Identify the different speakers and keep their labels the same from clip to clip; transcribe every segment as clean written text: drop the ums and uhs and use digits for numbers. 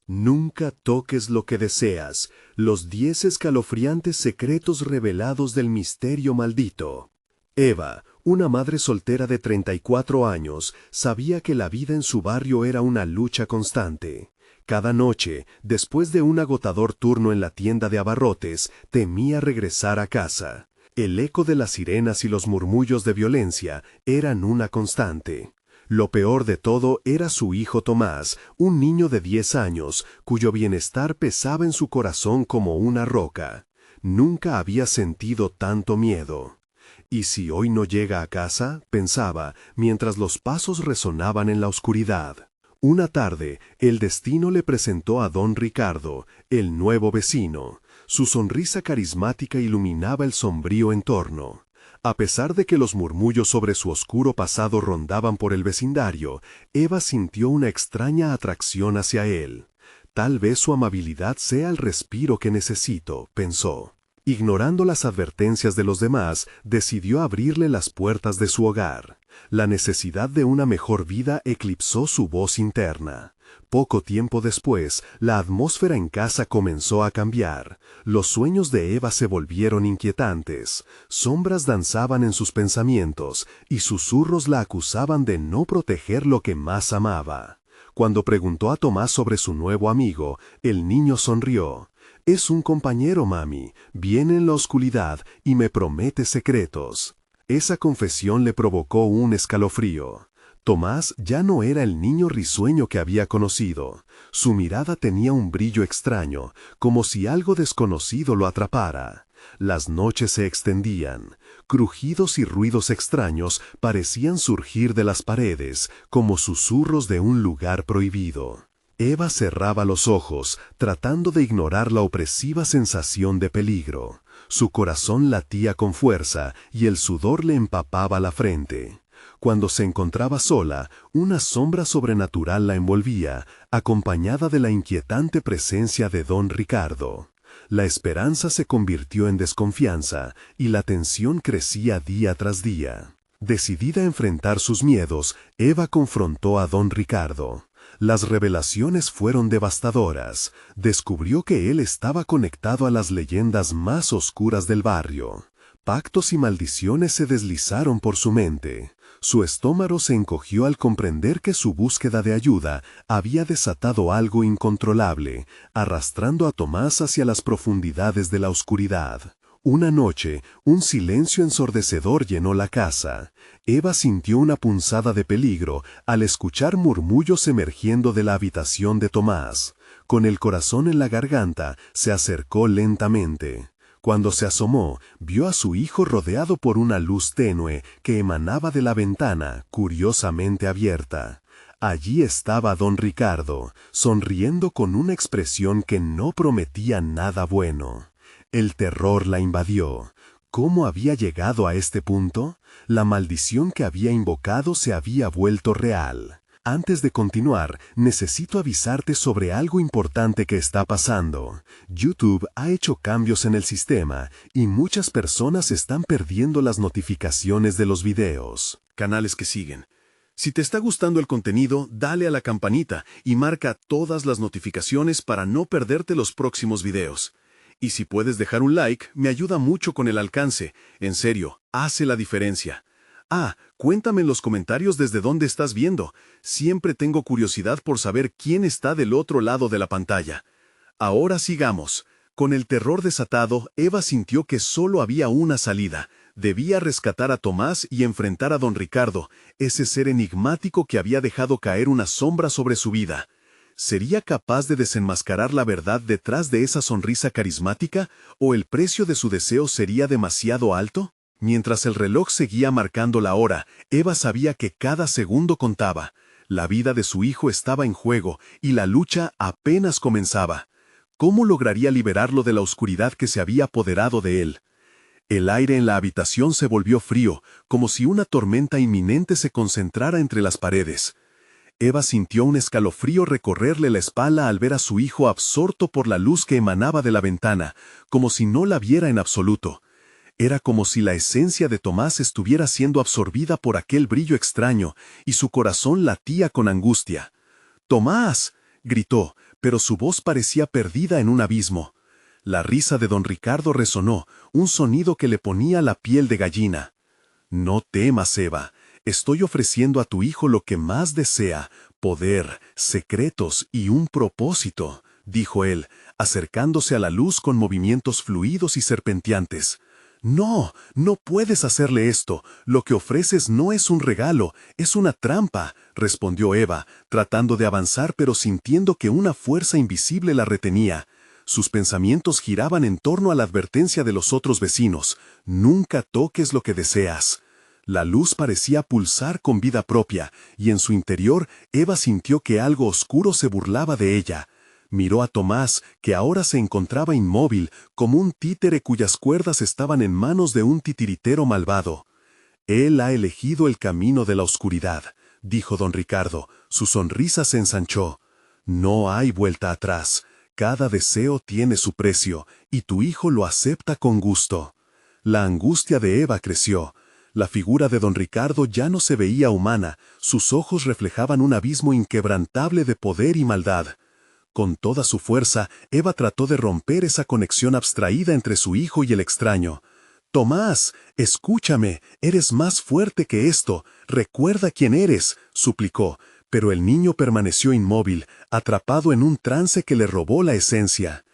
Speaker 1: Nunca toques lo que deseas, los 10 escalofriantes secretos revelados del misterio maldito. Eva, una madre soltera de 34 años, sabía que la vida en su barrio era una lucha constante. Cada noche, después de un agotador turno en la tienda de abarrotes, temía regresar a casa. El eco de las sirenas y los murmullos de violencia eran una constante. Lo peor de todo era su hijo Tomás, un niño de 10 años, cuyo bienestar pesaba en su corazón como una roca. Nunca había sentido tanto miedo. ¿Y si hoy no llega a casa?, pensaba, mientras los pasos resonaban en la oscuridad. Una tarde, el destino le presentó a don Ricardo, el nuevo vecino. Su sonrisa carismática iluminaba el sombrío entorno. A pesar de que los murmullos sobre su oscuro pasado rondaban por el vecindario, Eva sintió una extraña atracción hacia él. Tal vez su amabilidad sea el respiro que necesito, pensó. Ignorando las advertencias de los demás, decidió abrirle las puertas de su hogar. La necesidad de una mejor vida eclipsó su voz interna. Poco tiempo después, la atmósfera en casa comenzó a cambiar. Los sueños de Eva se volvieron inquietantes. Sombras danzaban en sus pensamientos, y susurros la acusaban de no proteger lo que más amaba. Cuando preguntó a Tomás sobre su nuevo amigo, el niño sonrió. «Es un compañero, mami. Viene en la oscuridad y me promete secretos». Esa confesión le provocó un escalofrío. Tomás ya no era el niño risueño que había conocido. Su mirada tenía un brillo extraño, como si algo desconocido lo atrapara. Las noches se extendían. Crujidos y ruidos extraños parecían surgir de las paredes, como susurros de un lugar prohibido. Eva cerraba los ojos, tratando de ignorar la opresiva sensación de peligro. Su corazón latía con fuerza y el sudor le empapaba la frente. Cuando se encontraba sola, una sombra sobrenatural la envolvía, acompañada de la inquietante presencia de don Ricardo. La esperanza se convirtió en desconfianza y la tensión crecía día tras día. Decidida a enfrentar sus miedos, Eva confrontó a don Ricardo. Las revelaciones fueron devastadoras. Descubrió que él estaba conectado a las leyendas más oscuras del barrio. Pactos y maldiciones se deslizaron por su mente. Su estómago se encogió al comprender que su búsqueda de ayuda había desatado algo incontrolable, arrastrando a Tomás hacia las profundidades de la oscuridad. Una noche, un silencio ensordecedor llenó la casa. Eva sintió una punzada de peligro al escuchar murmullos emergiendo de la habitación de Tomás. Con el corazón en la garganta, se acercó lentamente. Cuando se asomó, vio a su hijo rodeado por una luz tenue que emanaba de la ventana, curiosamente abierta. Allí estaba don Ricardo, sonriendo con una expresión que no prometía nada bueno. El terror la invadió. ¿Cómo había llegado a este punto? La maldición que había invocado se había vuelto real. Antes de continuar, necesito avisarte sobre algo importante que está pasando. YouTube ha hecho cambios en el sistema y muchas personas están perdiendo las notificaciones de los videos. Canales que siguen. Si te está gustando el contenido, dale a la campanita y marca todas las notificaciones para no perderte los próximos videos. Y si puedes dejar un like, me ayuda mucho con el alcance. En serio, hace la diferencia. Cuéntame en los comentarios desde dónde estás viendo. Siempre tengo curiosidad por saber quién está del otro lado de la pantalla. Ahora sigamos. Con el terror desatado, Eva sintió que solo había una salida. Debía rescatar a Tomás y enfrentar a don Ricardo, ese ser enigmático que había dejado caer una sombra sobre su vida. ¿Sería capaz de desenmascarar la verdad detrás de esa sonrisa carismática, o el precio de su deseo sería demasiado alto? Mientras el reloj seguía marcando la hora, Eva sabía que cada segundo contaba. La vida de su hijo estaba en juego y la lucha apenas comenzaba. ¿Cómo lograría liberarlo de la oscuridad que se había apoderado de él? El aire en la habitación se volvió frío, como si una tormenta inminente se concentrara entre las paredes. Eva sintió un escalofrío recorrerle la espalda al ver a su hijo absorto por la luz que emanaba de la ventana, como si no la viera en absoluto. Era como si la esencia de Tomás estuviera siendo absorbida por aquel brillo extraño, y su corazón latía con angustia. «¡Tomás!», gritó, pero su voz parecía perdida en un abismo. La risa de don Ricardo resonó, un sonido que le ponía la piel de gallina. «No temas, Eva. Estoy ofreciendo a tu hijo lo que más desea, poder, secretos y un propósito», dijo él, acercándose a la luz con movimientos fluidos y serpenteantes. «No, no puedes hacerle esto. Lo que ofreces no es un regalo, es una trampa», respondió Eva, tratando de avanzar pero sintiendo que una fuerza invisible la retenía. Sus pensamientos giraban en torno a la advertencia de los otros vecinos: «Nunca toques lo que deseas». La luz parecía pulsar con vida propia, y en su interior Eva sintió que algo oscuro se burlaba de ella. Miró a Tomás, que ahora se encontraba inmóvil, como un títere cuyas cuerdas estaban en manos de un titiritero malvado. «Él ha elegido el camino de la oscuridad», dijo don Ricardo. Su sonrisa se ensanchó. «No hay vuelta atrás. Cada deseo tiene su precio, y tu hijo lo acepta con gusto». La angustia de Eva creció. La figura de don Ricardo ya no se veía humana, sus ojos reflejaban un abismo inquebrantable de poder y maldad. Con toda su fuerza, Eva trató de romper esa conexión abstraída entre su hijo y el extraño. «Tomás, escúchame, eres más fuerte que esto, recuerda quién eres», suplicó, pero el niño permaneció inmóvil, atrapado en un trance que le robó la esencia.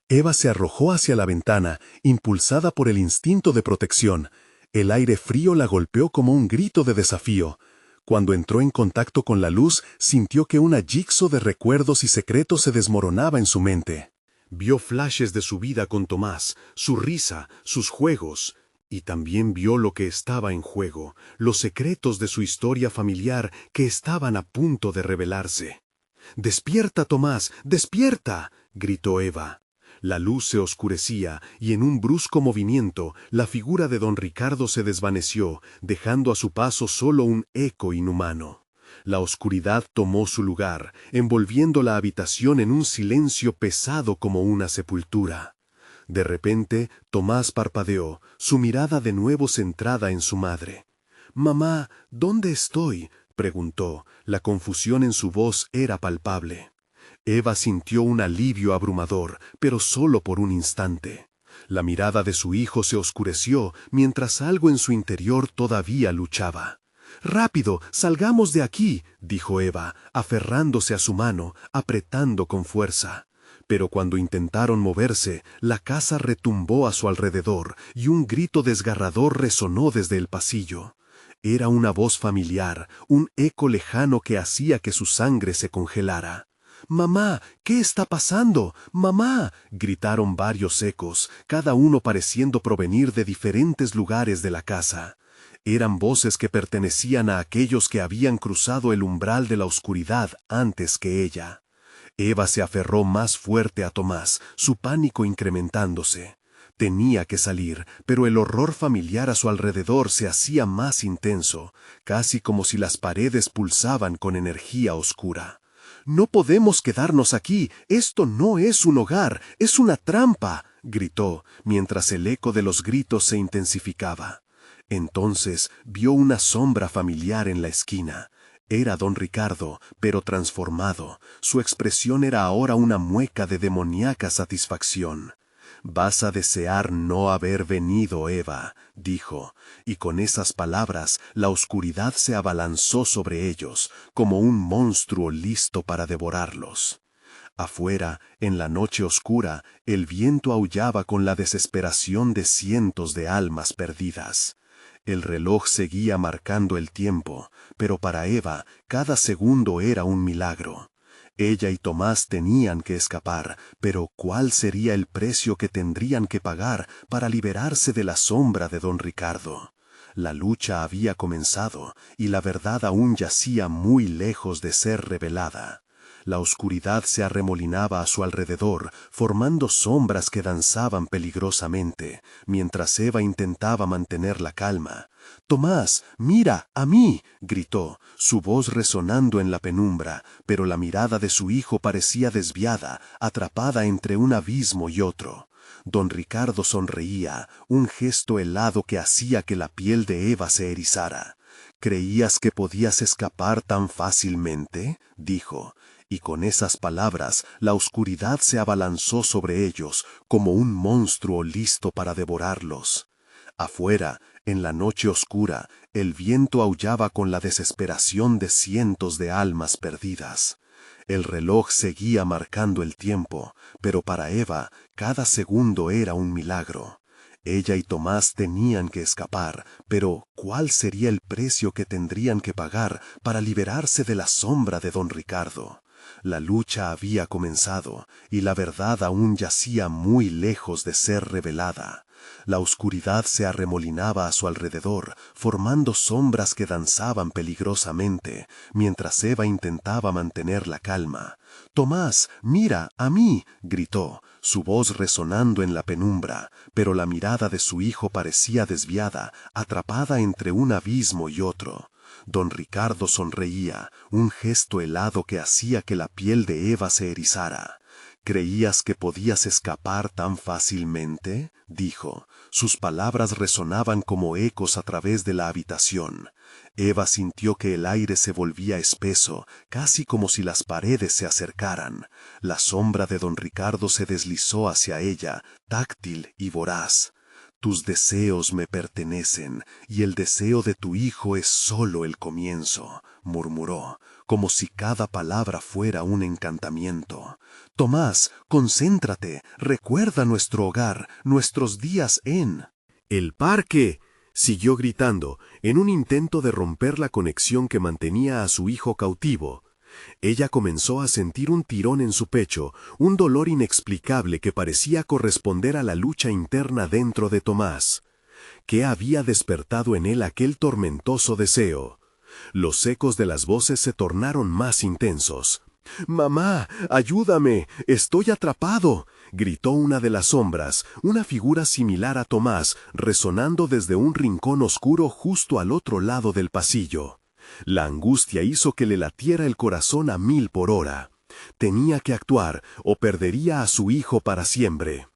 Speaker 1: Eva se arrojó hacia la ventana, impulsada por el instinto de protección. El aire frío la golpeó como un grito de desafío. Cuando entró en contacto con la luz, sintió que una jigsaw de recuerdos y secretos se desmoronaba en su mente. Vio flashes de su vida con Tomás, su risa, sus juegos, y también vio lo que estaba en juego, los secretos de su historia familiar que estaban a punto de revelarse. «¡Despierta, Tomás! ¡Despierta!», gritó Eva. La luz se oscurecía y en un brusco movimiento la figura de don Ricardo se desvaneció, dejando a su paso solo un eco inhumano. La oscuridad tomó su lugar, envolviendo la habitación en un silencio pesado como una sepultura. De repente, Tomás parpadeó, su mirada de nuevo centrada en su madre. «Mamá, ¿dónde estoy?», preguntó. La confusión en su voz era palpable. Eva sintió un alivio abrumador, pero solo por un instante. La mirada de su hijo se oscureció, mientras algo en su interior todavía luchaba. «¡Rápido, salgamos de aquí!», dijo Eva, aferrándose a su mano, apretando con fuerza. Pero cuando intentaron moverse, la casa retumbó a su alrededor, y un grito desgarrador resonó desde el pasillo. Era una voz familiar, un eco lejano que hacía que su sangre se congelara. «¡Mamá! ¿Qué está pasando? ¡Mamá!», gritaron varios ecos, cada uno pareciendo provenir de diferentes lugares de la casa. Eran voces que pertenecían a aquellos que habían cruzado el umbral de la oscuridad antes que ella. Eva se aferró más fuerte a Tomás, su pánico incrementándose. Tenía que salir, pero el horror familiar a su alrededor se hacía más intenso, casi como si las paredes pulsaban con energía oscura. «No podemos quedarnos aquí, esto no es un hogar, es una trampa», gritó, mientras el eco de los gritos se intensificaba. Entonces vio una sombra familiar en la esquina. Era don Ricardo, pero transformado. Su expresión era ahora una mueca de demoníaca satisfacción. «Vas a desear no haber venido, Eva», dijo, y con esas palabras la oscuridad se abalanzó sobre ellos, como un monstruo listo para devorarlos. Afuera, en la noche oscura, el viento aullaba con la desesperación de cientos de almas perdidas. El reloj seguía marcando el tiempo, pero para Eva cada segundo era un milagro. Ella y Tomás tenían que escapar, pero ¿cuál sería el precio que tendrían que pagar para liberarse de la sombra de don Ricardo? La lucha había comenzado, y la verdad aún yacía muy lejos de ser revelada. La oscuridad se arremolinaba a su alrededor, formando sombras que danzaban peligrosamente, mientras Eva intentaba mantener la calma. «Tomás, mira, a mí», gritó, su voz resonando en la penumbra, pero la mirada de su hijo parecía desviada, atrapada entre un abismo y otro. Don Ricardo sonreía, un gesto helado que hacía que la piel de Eva se erizara. «¿Creías que podías escapar tan fácilmente?», dijo. Y con esas palabras, la oscuridad se abalanzó sobre ellos, como un monstruo listo para devorarlos. Afuera, en la noche oscura, el viento aullaba con la desesperación de cientos de almas perdidas. El reloj seguía marcando el tiempo, pero para Eva, cada segundo era un milagro. Ella y Tomás tenían que escapar, pero ¿cuál sería el precio que tendrían que pagar para liberarse de la sombra de don Ricardo? La lucha había comenzado, y la verdad aún yacía muy lejos de ser revelada. La oscuridad se arremolinaba a su alrededor, formando sombras que danzaban peligrosamente, mientras Eva intentaba mantener la calma. «Tomás, mira, a mí», gritó, su voz resonando en la penumbra, pero la mirada de su hijo parecía desviada, atrapada entre un abismo y otro. Don Ricardo sonreía, un gesto helado que hacía que la piel de Eva se erizara. «¿Creías que podías escapar tan fácilmente?», dijo. Sus palabras resonaban como ecos a través de la habitación. Eva sintió que el aire se volvía espeso, casi como si las paredes se acercaran. La sombra de don Ricardo se deslizó hacia ella, táctil y voraz. «Tus deseos me pertenecen, y el deseo de tu hijo es solo el comienzo», murmuró, como si cada palabra fuera un encantamiento. «Tomás, concéntrate, recuerda nuestro hogar, nuestros días en...» «El parque», siguió gritando, en un intento de romper la conexión que mantenía a su hijo cautivo. Ella comenzó a sentir un tirón en su pecho, un dolor inexplicable que parecía corresponder a la lucha interna dentro de Tomás. ¿Qué había despertado en él aquel tormentoso deseo? Los ecos de las voces se tornaron más intensos. «¡Mamá, ayúdame! ¡Estoy atrapado!», gritó una de las sombras, una figura similar a Tomás, resonando desde un rincón oscuro justo al otro lado del pasillo. La angustia hizo que le latiera el corazón a 1000 por hora. Tenía que actuar o perdería a su hijo para siempre.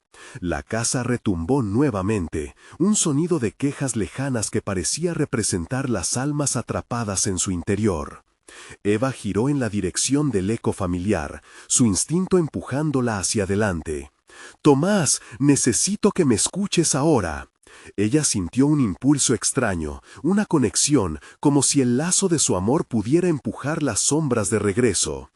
Speaker 1: La casa retumbó nuevamente, un sonido de quejas lejanas que parecía representar las almas atrapadas en su interior. Eva giró en la dirección del eco familiar, su instinto empujándola hacia adelante. «Tomás, necesito que me escuches ahora». Ella sintió un impulso extraño, una conexión, como si el lazo de su amor pudiera empujar las sombras de regreso.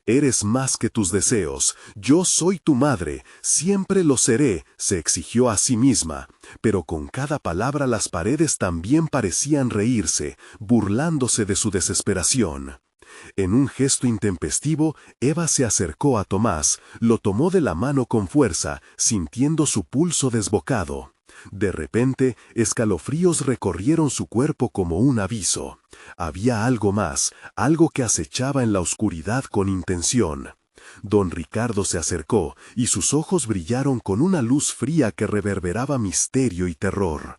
Speaker 1: «Eres más que tus deseos, yo soy tu madre, siempre lo seré», se exigió a sí misma, pero con cada palabra las paredes también parecían reírse, burlándose de su desesperación. En un gesto intempestivo, Eva se acercó a Tomás, lo tomó de la mano con fuerza, sintiendo su pulso desbocado. De repente, escalofríos recorrieron su cuerpo como un aviso. Había algo más, algo que acechaba en la oscuridad con intención. Don Ricardo se acercó, y sus ojos brillaron con una luz fría que reverberaba misterio y terror.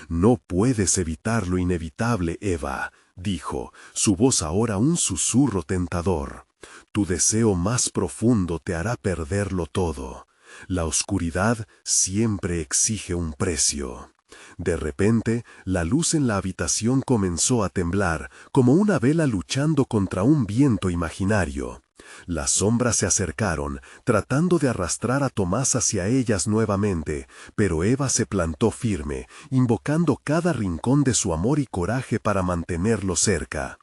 Speaker 1: «No puedes evitar lo inevitable, Eva», dijo, su voz ahora un susurro tentador. «Tu deseo más profundo te hará perderlo todo. La oscuridad siempre exige un precio». De repente, la luz en la habitación comenzó a temblar, como una vela luchando contra un viento imaginario. Las sombras se acercaron, tratando de arrastrar a Tomás hacia ellas nuevamente, pero Eva se plantó firme, invocando cada rincón de su amor y coraje para mantenerlo cerca.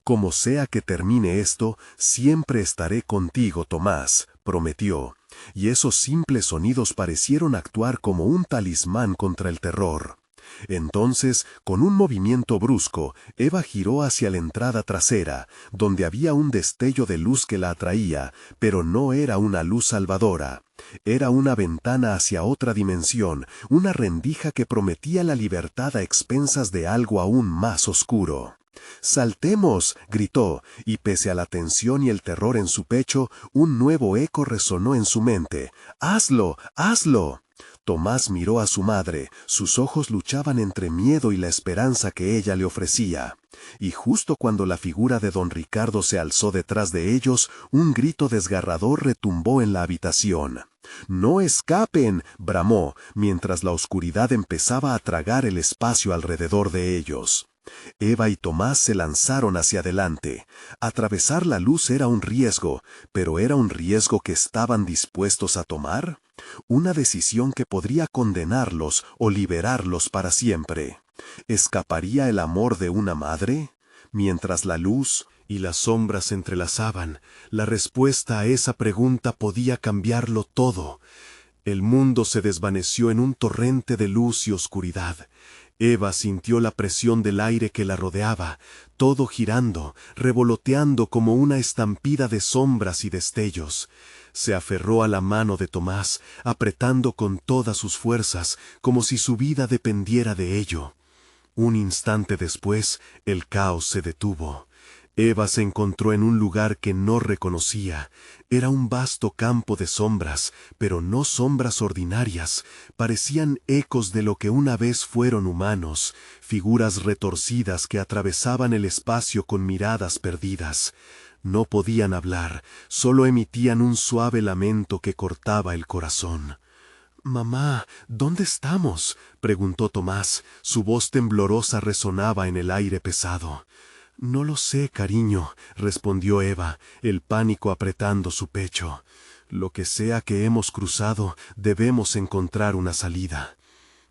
Speaker 1: «Como sea que termine esto, siempre estaré contigo, Tomás», prometió, y esos simples sonidos parecieron actuar como un talismán contra el terror. Entonces, con un movimiento brusco, Eva giró hacia la entrada trasera, donde había un destello de luz que la atraía, pero no era una luz salvadora. Era una ventana hacia otra dimensión, una rendija que prometía la libertad a expensas de algo aún más oscuro. «¡Saltemos!», gritó, y pese a la tensión y el terror en su pecho, un nuevo eco resonó en su mente. «¡Hazlo! ¡Hazlo!». Tomás miró a su madre, sus ojos luchaban entre miedo y la esperanza que ella le ofrecía. Y justo cuando la figura de don Ricardo se alzó detrás de ellos, un grito desgarrador retumbó en la habitación. «¡No escapen!», bramó, mientras la oscuridad empezaba a tragar el espacio alrededor de ellos. Eva y Tomás se lanzaron hacia adelante. Atravesar la luz era un riesgo, pero ¿era un riesgo que estaban dispuestos a tomar? Una decisión que podría condenarlos o liberarlos para siempre. ¿Escaparía el amor de una madre? Mientras la luz y las sombras se entrelazaban, la respuesta a esa pregunta podía cambiarlo todo. El mundo se desvaneció en un torrente de luz y oscuridad. Eva sintió la presión del aire que la rodeaba, todo girando, revoloteando como una estampida de sombras y destellos. Se aferró a la mano de Tomás, apretando con todas sus fuerzas, como si su vida dependiera de ello. Un instante después, el caos se detuvo. Eva se encontró en un lugar que no reconocía. Era un vasto campo de sombras, pero no sombras ordinarias. Parecían ecos de lo que una vez fueron humanos, figuras retorcidas que atravesaban el espacio con miradas perdidas. No podían hablar, solo emitían un suave lamento que cortaba el corazón. «Mamá, ¿dónde estamos?», preguntó Tomás. Su voz temblorosa resonaba en el aire pesado. «No lo sé, cariño», respondió Eva, el pánico apretando su pecho. «Lo que sea que hemos cruzado, debemos encontrar una salida».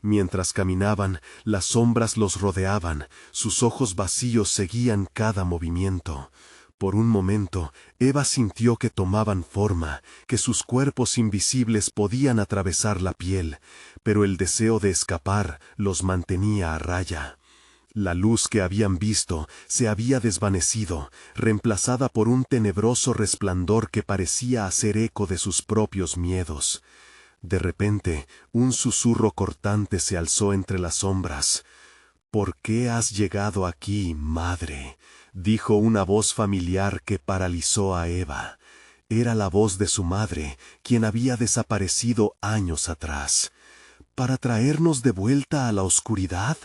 Speaker 1: Mientras caminaban, las sombras los rodeaban, sus ojos vacíos seguían cada movimiento. Por un momento, Eva sintió que tomaban forma, que sus cuerpos invisibles podían atravesar la piel, pero el deseo de escapar los mantenía a raya. La luz que habían visto se había desvanecido, reemplazada por un tenebroso resplandor que parecía hacer eco de sus propios miedos. De repente, un susurro cortante se alzó entre las sombras. «¿Por qué has llegado aquí, madre?», dijo una voz familiar que paralizó a Eva. Era la voz de su madre, quien había desaparecido años atrás. «¿Para traernos de vuelta a la oscuridad?».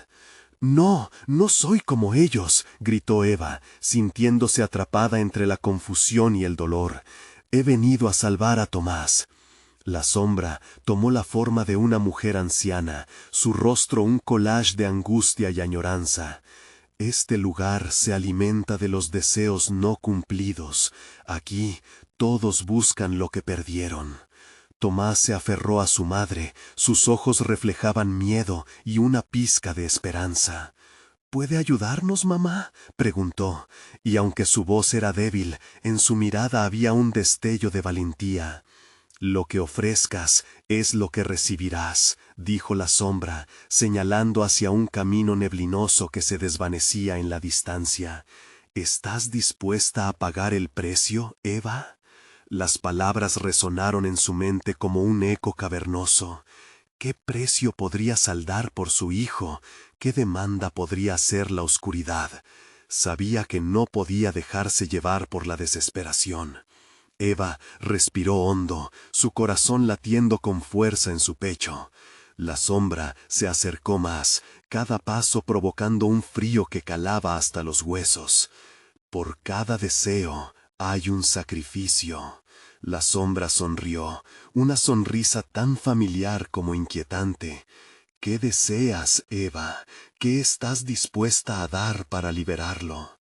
Speaker 1: «No, no soy como ellos», gritó Eva, sintiéndose atrapada entre la confusión y el dolor. «He venido a salvar a Tomás». La sombra tomó la forma de una mujer anciana, su rostro un collage de angustia y añoranza. «Este lugar se alimenta de los deseos no cumplidos. Aquí todos buscan lo que perdieron». Tomás se aferró a su madre, sus ojos reflejaban miedo y una pizca de esperanza. «¿Puede ayudarnos, mamá?», preguntó, y aunque su voz era débil, en su mirada había un destello de valentía. «Lo que ofrezcas es lo que recibirás», dijo la sombra, señalando hacia un camino neblinoso que se desvanecía en la distancia. «¿Estás dispuesta a pagar el precio, Eva?». Las palabras resonaron en su mente como un eco cavernoso. ¿Qué precio podría saldar por su hijo? ¿Qué demanda podría hacer la oscuridad? Sabía que no podía dejarse llevar por la desesperación. Eva respiró hondo, su corazón latiendo con fuerza en su pecho. La sombra se acercó más, cada paso provocando un frío que calaba hasta los huesos. «Por cada deseo hay un sacrificio». La sombra sonrió, una sonrisa tan familiar como inquietante. «¿Qué deseas, Eva? ¿Qué estás dispuesta a dar para liberarlo?».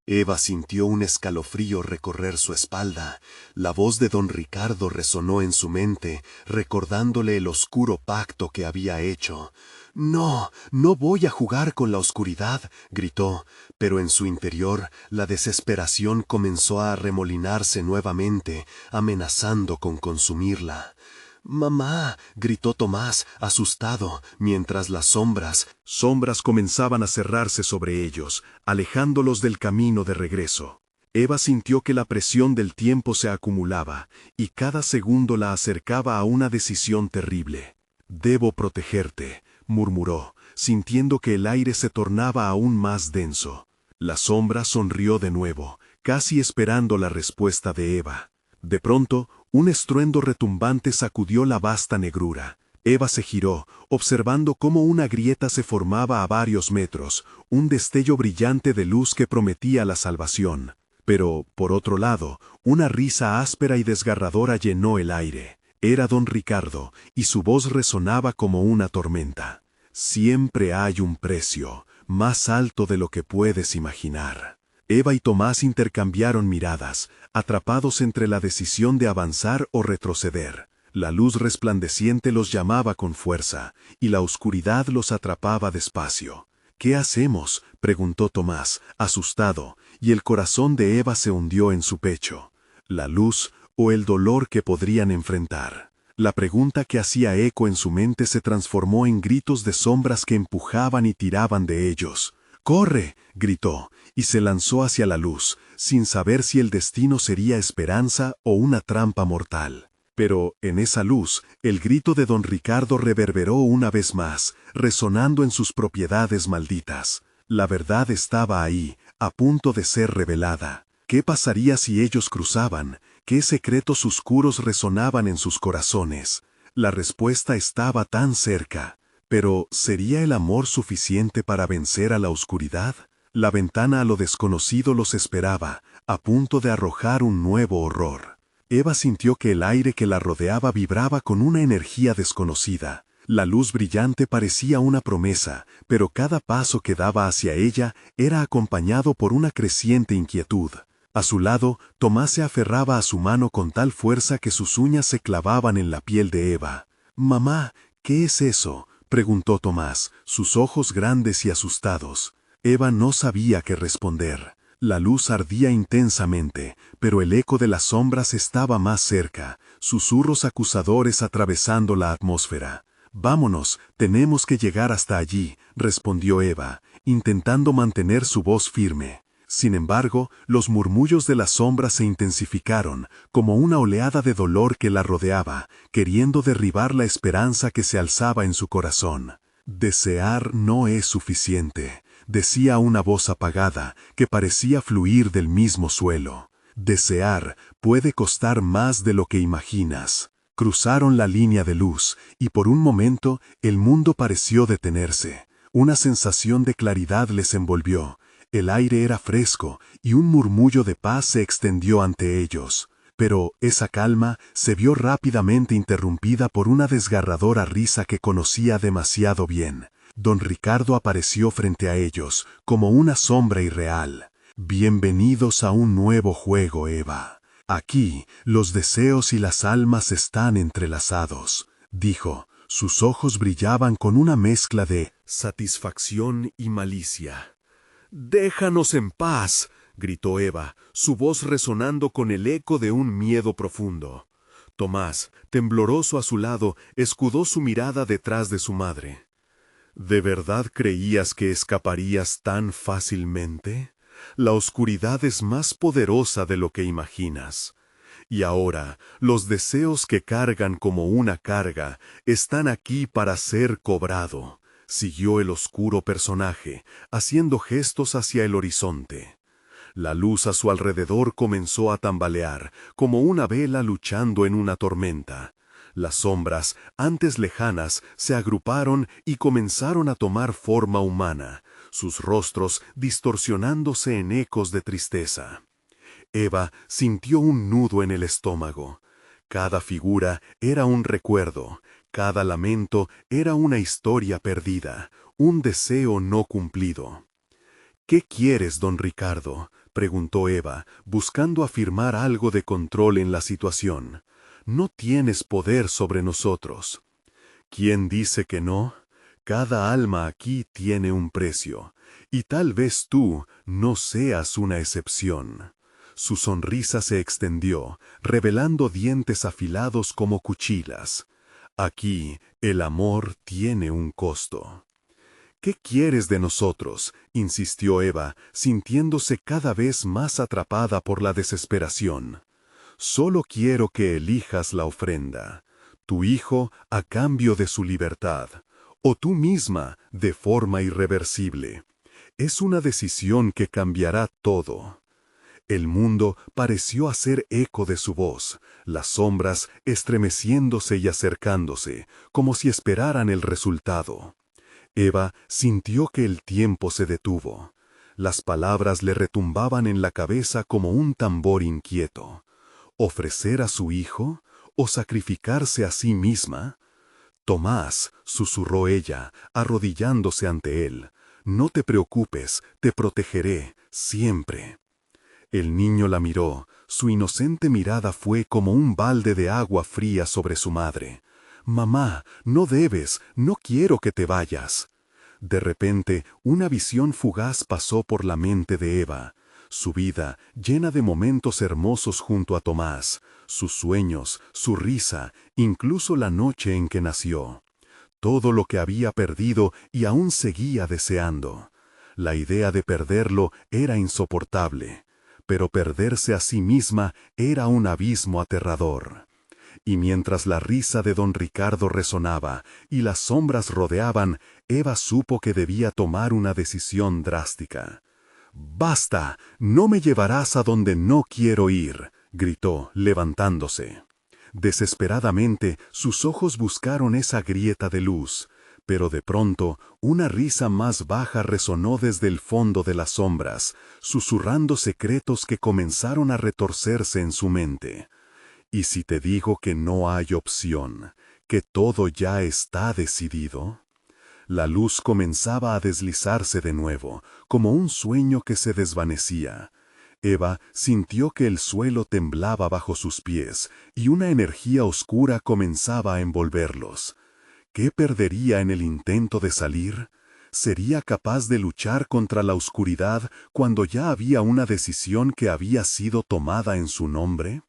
Speaker 1: Eva sintió un escalofrío recorrer su espalda. La voz de don Ricardo resonó en su mente, recordándole el oscuro pacto que había hecho. «No, no voy a jugar con la oscuridad», gritó, pero en su interior la desesperación comenzó a arremolinarse nuevamente, amenazando con consumirla. «Mamá», gritó Tomás, asustado, mientras las sombras comenzaban a cerrarse sobre ellos, alejándolos del camino de regreso. Eva sintió que la presión del tiempo se acumulaba, y cada segundo la acercaba a una decisión terrible. «Debo protegerte», murmuró, sintiendo que el aire se tornaba aún más denso. La sombra sonrió de nuevo, casi esperando la respuesta de Eva. De pronto, un estruendo retumbante sacudió la vasta negrura. Eva se giró, observando cómo una grieta se formaba a varios metros, un destello brillante de luz que prometía la salvación. Pero, por otro lado, una risa áspera y desgarradora llenó el aire. Era don Ricardo, y su voz resonaba como una tormenta. «Siempre hay un precio», más alto de lo que puedes imaginar. Eva y Tomás intercambiaron miradas, atrapados entre la decisión de avanzar o retroceder. La luz resplandeciente los llamaba con fuerza, y la oscuridad los atrapaba despacio. ¿Qué hacemos?, preguntó Tomás, asustado, y el corazón de Eva se hundió en su pecho. ¿La luz o el dolor que podrían enfrentar? La pregunta que hacía eco en su mente se transformó en gritos de sombras que empujaban y tiraban de ellos. ¡Corre!, gritó, y se lanzó hacia la luz, sin saber si el destino sería esperanza o una trampa mortal. Pero, en esa luz, el grito de don Ricardo reverberó una vez más, resonando en sus propiedades malditas. La verdad estaba ahí, a punto de ser revelada. ¿Qué pasaría si ellos cruzaban? ¿Qué secretos oscuros resonaban en sus corazones? La respuesta estaba tan cerca. Pero, ¿sería el amor suficiente para vencer a la oscuridad? La ventana a lo desconocido los esperaba, a punto de arrojar un nuevo horror. Eva sintió que el aire que la rodeaba vibraba con una energía desconocida. La luz brillante parecía una promesa, pero cada paso que daba hacia ella era acompañado por una creciente inquietud. A su lado, Tomás se aferraba a su mano con tal fuerza que sus uñas se clavaban en la piel de Eva. «Mamá, ¿qué es eso?», preguntó Tomás, sus ojos grandes y asustados. Eva no sabía qué responder. La luz ardía intensamente, pero el eco de las sombras estaba más cerca, susurros acusadores atravesando la atmósfera. «Vámonos, tenemos que llegar hasta allí», respondió Eva, intentando mantener su voz firme. Sin embargo, los murmullos de las sombras se intensificaron, como una oleada de dolor que la rodeaba, queriendo derribar la esperanza que se alzaba en su corazón. «Desear no es suficiente», decía una voz apagada, que parecía fluir del mismo suelo. «Desear puede costar más de lo que imaginas». Cruzaron la línea de luz, y por un momento el mundo pareció detenerse. Una sensación de claridad les envolvió. El aire era fresco, y un murmullo de paz se extendió ante ellos. Pero esa calma se vio rápidamente interrumpida por una desgarradora risa que conocía demasiado bien. Don Ricardo apareció frente a ellos, como una sombra irreal. «Bienvenidos a un nuevo juego, Eva. Aquí, los deseos y las almas están entrelazados», dijo. Sus ojos brillaban con una mezcla de satisfacción y malicia. «Déjanos en paz», gritó Eva, su voz resonando con el eco de un miedo profundo. Tomás, tembloroso a su lado, escudó su mirada detrás de su madre. «¿De verdad creías que escaparías tan fácilmente? La oscuridad es más poderosa de lo que imaginas. Y ahora, los deseos que cargan como una carga están aquí para ser cobrado», siguió el oscuro personaje, haciendo gestos hacia el horizonte. La luz a su alrededor comenzó a tambalear, como una vela luchando en una tormenta. Las sombras, antes lejanas, se agruparon y comenzaron a tomar forma humana, sus rostros distorsionándose en ecos de tristeza. Eva sintió un nudo en el estómago. Cada figura era un recuerdo, cada lamento era una historia perdida, un deseo no cumplido. «¿Qué quieres, don Ricardo?», preguntó Eva, buscando afirmar algo de control en la situación. «No tienes poder sobre nosotros». «¿Quién dice que no? Cada alma aquí tiene un precio, y tal vez tú no seas una excepción». Su sonrisa se extendió, revelando dientes afilados como cuchillas. «Aquí, el amor tiene un costo». «¿Qué quieres de nosotros?», insistió Eva, sintiéndose cada vez más atrapada por la desesperación. «Solo quiero que elijas la ofrenda, tu hijo a cambio de su libertad, o tú misma de forma irreversible. Es una decisión que cambiará todo». El mundo pareció hacer eco de su voz, las sombras estremeciéndose y acercándose, como si esperaran el resultado. Eva sintió que el tiempo se detuvo. Las palabras le retumbaban en la cabeza como un tambor inquieto. ¿Ofrecer a su hijo o sacrificarse a sí misma? «Tomás», susurró ella, arrodillándose ante él, No te preocupes, te protegeré, siempre. El niño la miró, su inocente mirada fue como un balde de agua fría sobre su madre. Mamá, no debes, no quiero que te vayas. De repente, una visión fugaz pasó por la mente de Eva. Su vida, llena de momentos hermosos junto a Tomás, sus sueños, su risa, incluso la noche en que nació. Todo lo que había perdido y aún seguía deseando. La idea de perderlo era insoportable, pero perderse a sí misma era un abismo aterrador. Y mientras la risa de don Ricardo resonaba y las sombras rodeaban, Eva supo que debía tomar una decisión drástica. «¡Basta! ¡No me llevarás a donde no quiero ir!», gritó, levantándose. Desesperadamente, sus ojos buscaron esa grieta de luz, pero de pronto, una risa más baja resonó desde el fondo de las sombras, susurrando secretos que comenzaron a retorcerse en su mente. «¿Y si te digo que no hay opción, que todo ya está decidido?». La luz comenzaba a deslizarse de nuevo, como un sueño que se desvanecía. Eva sintió que el suelo temblaba bajo sus pies y una energía oscura comenzaba a envolverlos. ¿Qué perdería en el intento de salir? ¿Sería capaz de luchar contra la oscuridad cuando ya había una decisión que había sido tomada en su nombre?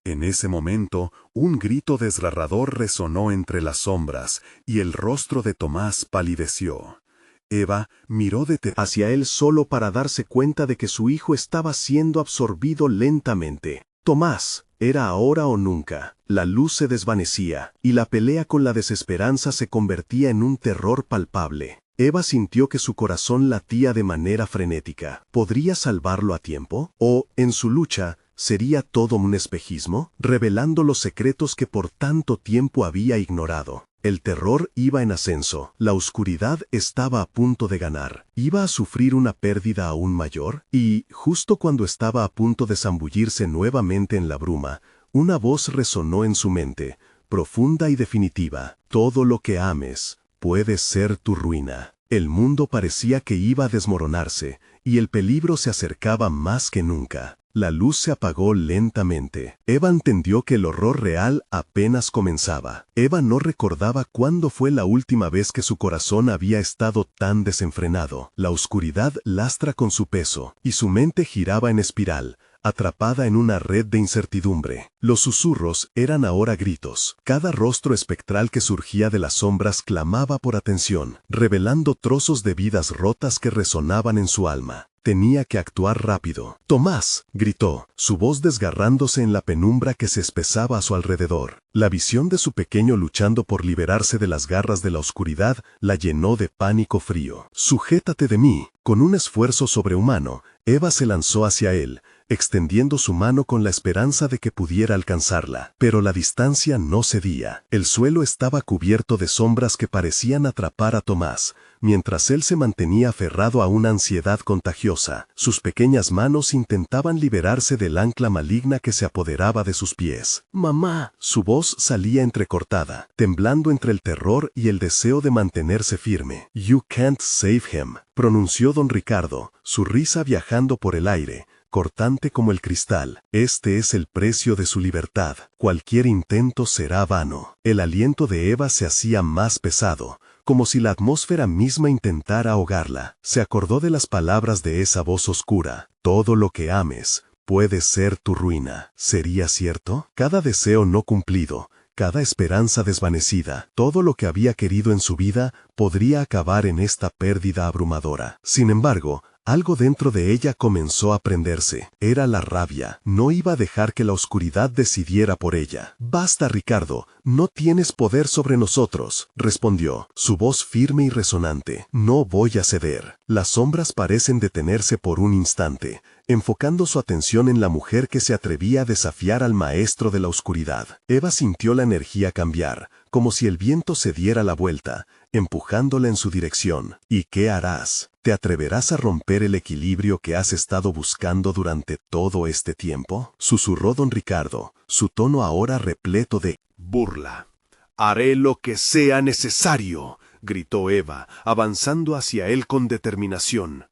Speaker 1: En ese momento, un grito desgarrador resonó entre las sombras y el rostro de Tomás palideció. Eva miró hacia él solo para darse cuenta de que su hijo estaba siendo absorbido lentamente. Tomás, era ahora o nunca. La luz se desvanecía y la pelea con la desesperanza se convertía en un terror palpable. Eva sintió que su corazón latía de manera frenética. ¿Podría salvarlo a tiempo? ¿O, en su lucha, sería todo un espejismo, revelando los secretos que por tanto tiempo había ignorado? El terror iba en ascenso, la oscuridad estaba a punto de ganar. ¿Iba a sufrir una pérdida aún mayor? Y, justo cuando estaba a punto de zambullirse nuevamente en la bruma, una voz resonó en su mente, profunda y definitiva: «Todo lo que ames puede ser tu ruina». El mundo parecía que iba a desmoronarse, y el peligro se acercaba más que nunca. La luz se apagó lentamente. Eva entendió que el horror real apenas comenzaba. Eva no recordaba cuándo fue la última vez que su corazón había estado tan desenfrenado. La oscuridad lastra con su peso, y su mente giraba en espiral, atrapada en una red de incertidumbre. Los susurros eran ahora gritos. Cada rostro espectral que surgía de las sombras clamaba por atención, revelando trozos de vidas rotas que resonaban en su alma. Tenía que actuar rápido. «Tomás», gritó, su voz desgarrándose en la penumbra que se espesaba a su alrededor. La visión de su pequeño luchando por liberarse de las garras de la oscuridad la llenó de pánico frío. «Sujétate de mí». Con un esfuerzo sobrehumano, Eva se lanzó hacia él, extendiendo su mano con la esperanza de que pudiera alcanzarla. Pero la distancia no cedía. El suelo estaba cubierto de sombras que parecían atrapar a Tomás, mientras él se mantenía aferrado a una ansiedad contagiosa. Sus pequeñas manos intentaban liberarse del ancla maligna que se apoderaba de sus pies. «Mamá». Su voz salía entrecortada, temblando entre el terror y el deseo de mantenerse firme. «You can't save him», pronunció don Ricardo, su risa viajando por el aire, cortante como el cristal. «Este es el precio de su libertad. Cualquier intento será vano». El aliento de Eva se hacía más pesado, como si la atmósfera misma intentara ahogarla. Se acordó de las palabras de esa voz oscura: «Todo lo que ames puede ser tu ruina». ¿Sería cierto? Cada deseo no cumplido, cada esperanza desvanecida, todo lo que había querido en su vida podría acabar en esta pérdida abrumadora. Sin embargo, algo dentro de ella comenzó a prenderse. Era la rabia. No iba a dejar que la oscuridad decidiera por ella. «Basta, Ricardo, no tienes poder sobre nosotros», respondió, su voz firme y resonante. «No voy a ceder». Las sombras parecen detenerse por un instante, enfocando su atención en la mujer que se atrevía a desafiar al maestro de la oscuridad. Eva sintió la energía cambiar, como si el viento se diera la vuelta, empujándola en su dirección. «¿Y qué harás? ¿Te atreverás a romper el equilibrio que has estado buscando durante todo este tiempo?», susurró don Ricardo, su tono ahora repleto de burla. «Haré lo que sea necesario», gritó Eva, avanzando hacia él con determinación.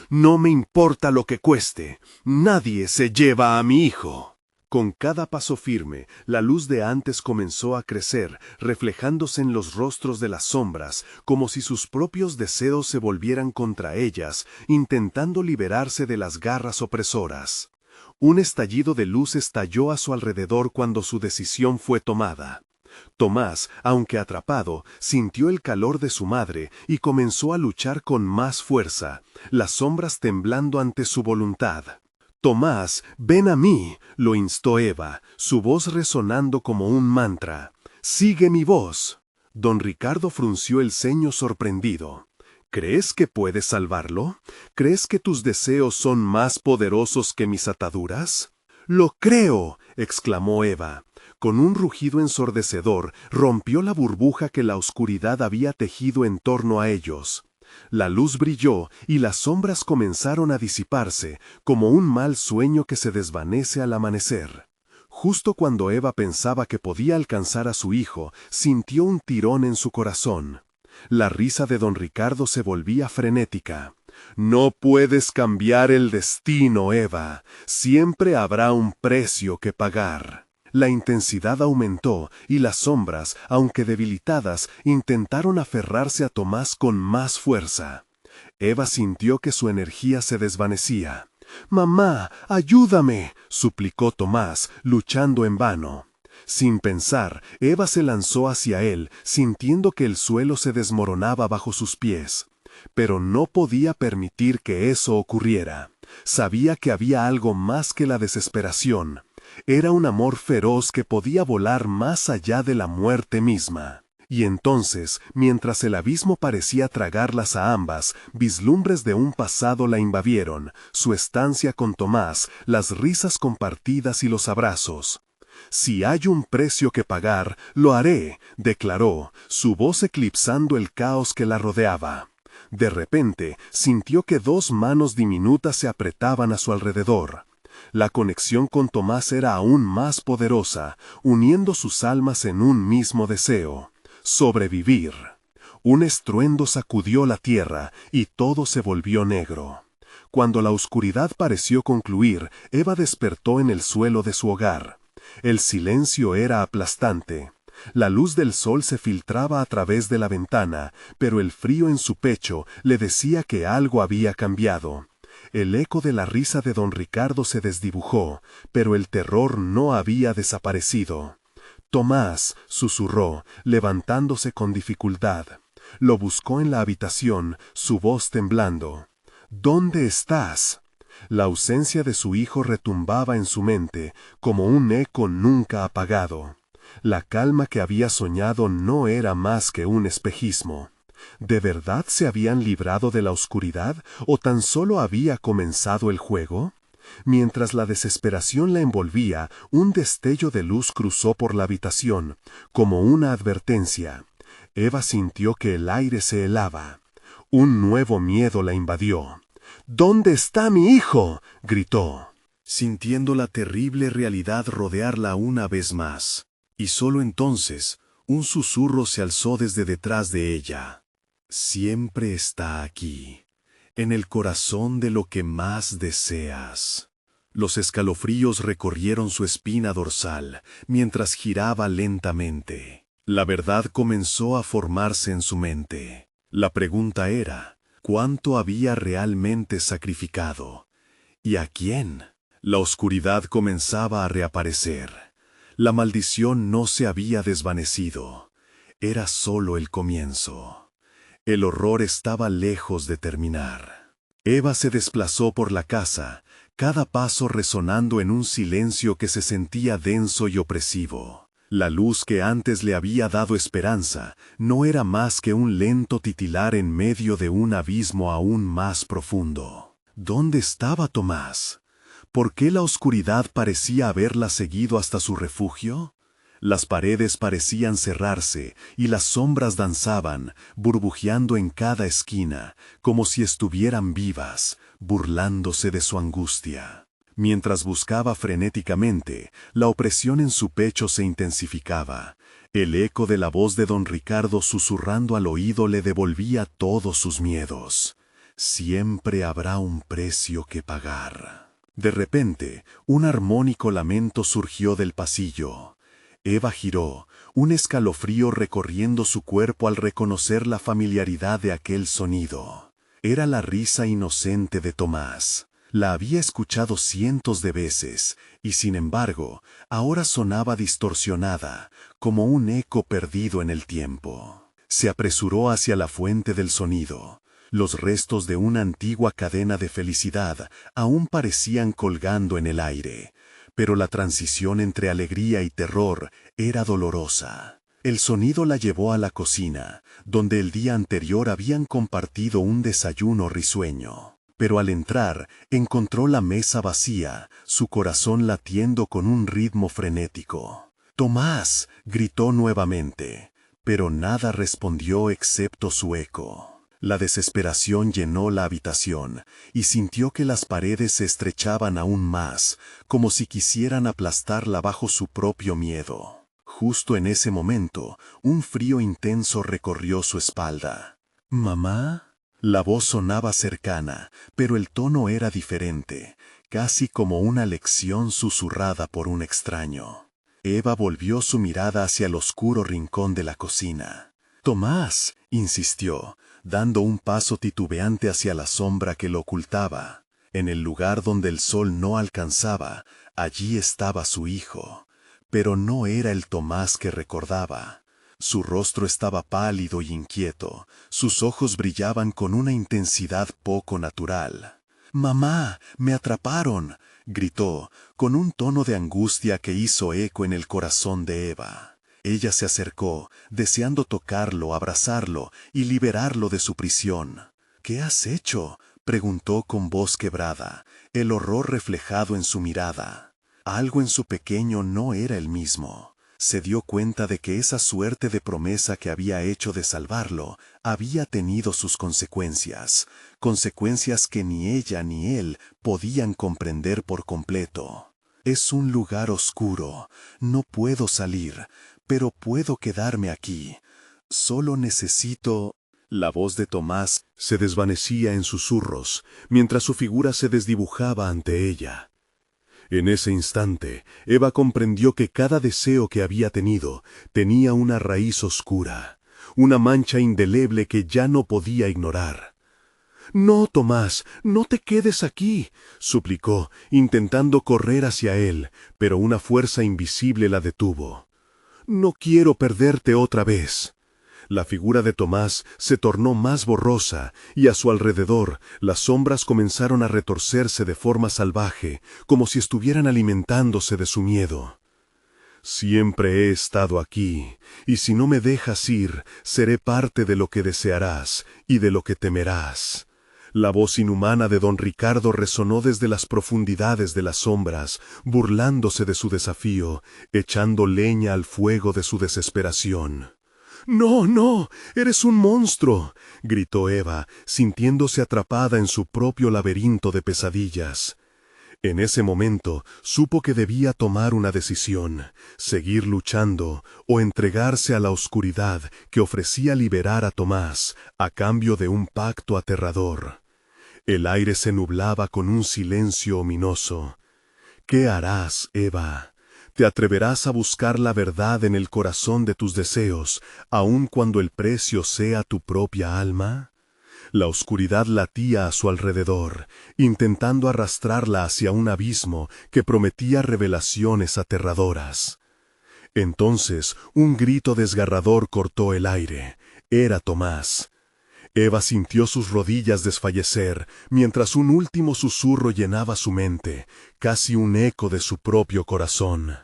Speaker 1: «No me importa lo que cueste. Nadie se lleva a mi hijo». Con cada paso firme, la luz de antes comenzó a crecer, reflejándose en los rostros de las sombras, como si sus propios deseos se volvieran contra ellas, intentando liberarse de las garras opresoras. Un estallido de luz estalló a su alrededor cuando su decisión fue tomada. Tomás, aunque atrapado, sintió el calor de su madre y comenzó a luchar con más fuerza, las sombras temblando ante su voluntad. «Tomás, ven a mí», lo instó Eva, su voz resonando como un mantra. «Sigue mi voz». Don Ricardo frunció el ceño sorprendido. «¿Crees que puedes salvarlo? ¿Crees que tus deseos son más poderosos que mis ataduras?» «Lo creo», exclamó Eva. Con un rugido ensordecedor, rompió la burbuja que la oscuridad había tejido en torno a ellos. La luz brilló y las sombras comenzaron a disiparse, como un mal sueño que se desvanece al amanecer. Justo cuando Eva pensaba que podía alcanzar a su hijo, sintió un tirón en su corazón. La risa de don Ricardo se volvía frenética. «No puedes cambiar el destino, Eva. Siempre habrá un precio que pagar». La intensidad aumentó y las sombras, aunque debilitadas, intentaron aferrarse a Tomás con más fuerza. Eva sintió que su energía se desvanecía. «Mamá, ayúdame», suplicó Tomás, luchando en vano. Sin pensar, Eva se lanzó hacia él, sintiendo que el suelo se desmoronaba bajo sus pies. Pero no podía permitir que eso ocurriera. Sabía que había algo más que la desesperación. Era un amor feroz que podía volar más allá de la muerte misma. Y entonces, mientras el abismo parecía tragarlas a ambas, vislumbres de un pasado la invadieron, su estancia con Tomás, las risas compartidas y los abrazos. «Si hay un precio que pagar, lo haré», declaró, su voz eclipsando el caos que la rodeaba. De repente, sintió que dos manos diminutas se apretaban a su alrededor. La conexión con Tomás era aún más poderosa, uniendo sus almas en un mismo deseo: sobrevivir. Un estruendo sacudió la tierra y todo se volvió negro. Cuando la oscuridad pareció concluir, Eva despertó en el suelo de su hogar. El silencio era aplastante. La luz del sol se filtraba a través de la ventana, pero el frío en su pecho le decía que algo había cambiado. El eco de la risa de don Ricardo se desdibujó, pero el terror no había desaparecido. «Tomás», susurró, levantándose con dificultad. Lo buscó en la habitación, su voz temblando. «¿Dónde estás?» La ausencia de su hijo retumbaba en su mente, como un eco nunca apagado. La calma que había soñado no era más que un espejismo. ¿De verdad se habían librado de la oscuridad o tan solo había comenzado el juego? Mientras la desesperación la envolvía, un destello de luz cruzó por la habitación, como una advertencia. Eva sintió que el aire se helaba. Un nuevo miedo la invadió. «¿Dónde está mi hijo?», gritó, sintiendo la terrible realidad rodearla una vez más. Y solo entonces, un susurro se alzó desde detrás de ella. «Siempre está aquí, en el corazón de lo que más deseas». Los escalofríos recorrieron su espina dorsal, mientras giraba lentamente. La verdad comenzó a formarse en su mente. La pregunta era, ¿cuánto había realmente sacrificado? ¿Y a quién? La oscuridad comenzaba a reaparecer. La maldición no se había desvanecido. Era solo el comienzo. El horror estaba lejos de terminar. Eva se desplazó por la casa, cada paso resonando en un silencio que se sentía denso y opresivo. La luz que antes le había dado esperanza no era más que un lento titilar en medio de un abismo aún más profundo. ¿Dónde estaba Tomás? ¿Por qué la oscuridad parecía haberla seguido hasta su refugio? Las paredes parecían cerrarse y las sombras danzaban, burbujeando en cada esquina, como si estuvieran vivas, burlándose de su angustia. Mientras buscaba frenéticamente, la opresión en su pecho se intensificaba. El eco de la voz de don Ricardo susurrando al oído le devolvía todos sus miedos. Siempre habrá un precio que pagar. De repente, un armónico lamento surgió del pasillo. Eva giró, un escalofrío recorriendo su cuerpo al reconocer la familiaridad de aquel sonido. Era la risa inocente de Tomás. La había escuchado cientos de veces, y sin embargo, ahora sonaba distorsionada, como un eco perdido en el tiempo. Se apresuró hacia la fuente del sonido. Los restos de una antigua cadena de felicidad aún parecían colgando en el aire, pero la transición entre alegría y terror era dolorosa. El sonido la llevó a la cocina, donde el día anterior habían compartido un desayuno risueño. Pero al entrar, encontró la mesa vacía, su corazón latiendo con un ritmo frenético. «¡Tomás!», gritó nuevamente, pero nada respondió excepto su eco. La desesperación llenó la habitación, y sintió que las paredes se estrechaban aún más, como si quisieran aplastarla bajo su propio miedo. Justo en ese momento, un frío intenso recorrió su espalda. «¿Mamá?». La voz sonaba cercana, pero el tono era diferente, casi como una lección susurrada por un extraño. Eva volvió su mirada hacia el oscuro rincón de la cocina. «Tomás», insistió, dando un paso titubeante hacia la sombra que lo ocultaba. En el lugar donde el sol no alcanzaba, allí estaba su hijo. Pero no era el Tomás que recordaba. Su rostro estaba pálido y inquieto, sus ojos brillaban con una intensidad poco natural. «¡Mamá, me atraparon!», gritó, con un tono de angustia que hizo eco en el corazón de Eva. Ella se acercó, deseando tocarlo, abrazarlo y liberarlo de su prisión. «¿Qué has hecho?», preguntó con voz quebrada, el horror reflejado en su mirada. Algo en su pequeño no era el mismo. Se dio cuenta de que esa suerte de promesa que había hecho de salvarlo había tenido sus consecuencias, consecuencias que ni ella ni él podían comprender por completo. «Es un lugar oscuro, no puedo salir, pero puedo quedarme aquí. Solo necesito...». La voz de Tomás se desvanecía en susurros, mientras su figura se desdibujaba ante ella. En ese instante, Eva comprendió que cada deseo que había tenido tenía una raíz oscura, una mancha indeleble que ya no podía ignorar. «No, Tomás, no te quedes aquí», suplicó, intentando correr hacia él, pero una fuerza invisible la detuvo. «No quiero perderte otra vez». La figura de Tomás se tornó más borrosa, y a su alrededor las sombras comenzaron a retorcerse de forma salvaje, como si estuvieran alimentándose de su miedo. «Siempre he estado aquí, y si no me dejas ir, seré parte de lo que desearás y de lo que temerás». La voz inhumana de don Ricardo resonó desde las profundidades de las sombras, burlándose de su desafío, echando leña al fuego de su desesperación. «No, no, eres un monstruo», gritó Eva, sintiéndose atrapada en su propio laberinto de pesadillas. En ese momento supo que debía tomar una decisión, seguir luchando o entregarse a la oscuridad que ofrecía liberar a Tomás a cambio de un pacto aterrador. El aire se nublaba con un silencio ominoso. «¿Qué harás, Eva? ¿Te atreverás a buscar la verdad en el corazón de tus deseos, aun cuando el precio sea tu propia alma?» La oscuridad latía a su alrededor, intentando arrastrarla hacia un abismo que prometía revelaciones aterradoras. Entonces, un grito desgarrador cortó el aire. Era Tomás. Eva sintió sus rodillas desfallecer, mientras un último susurro llenaba su mente, casi un eco de su propio corazón.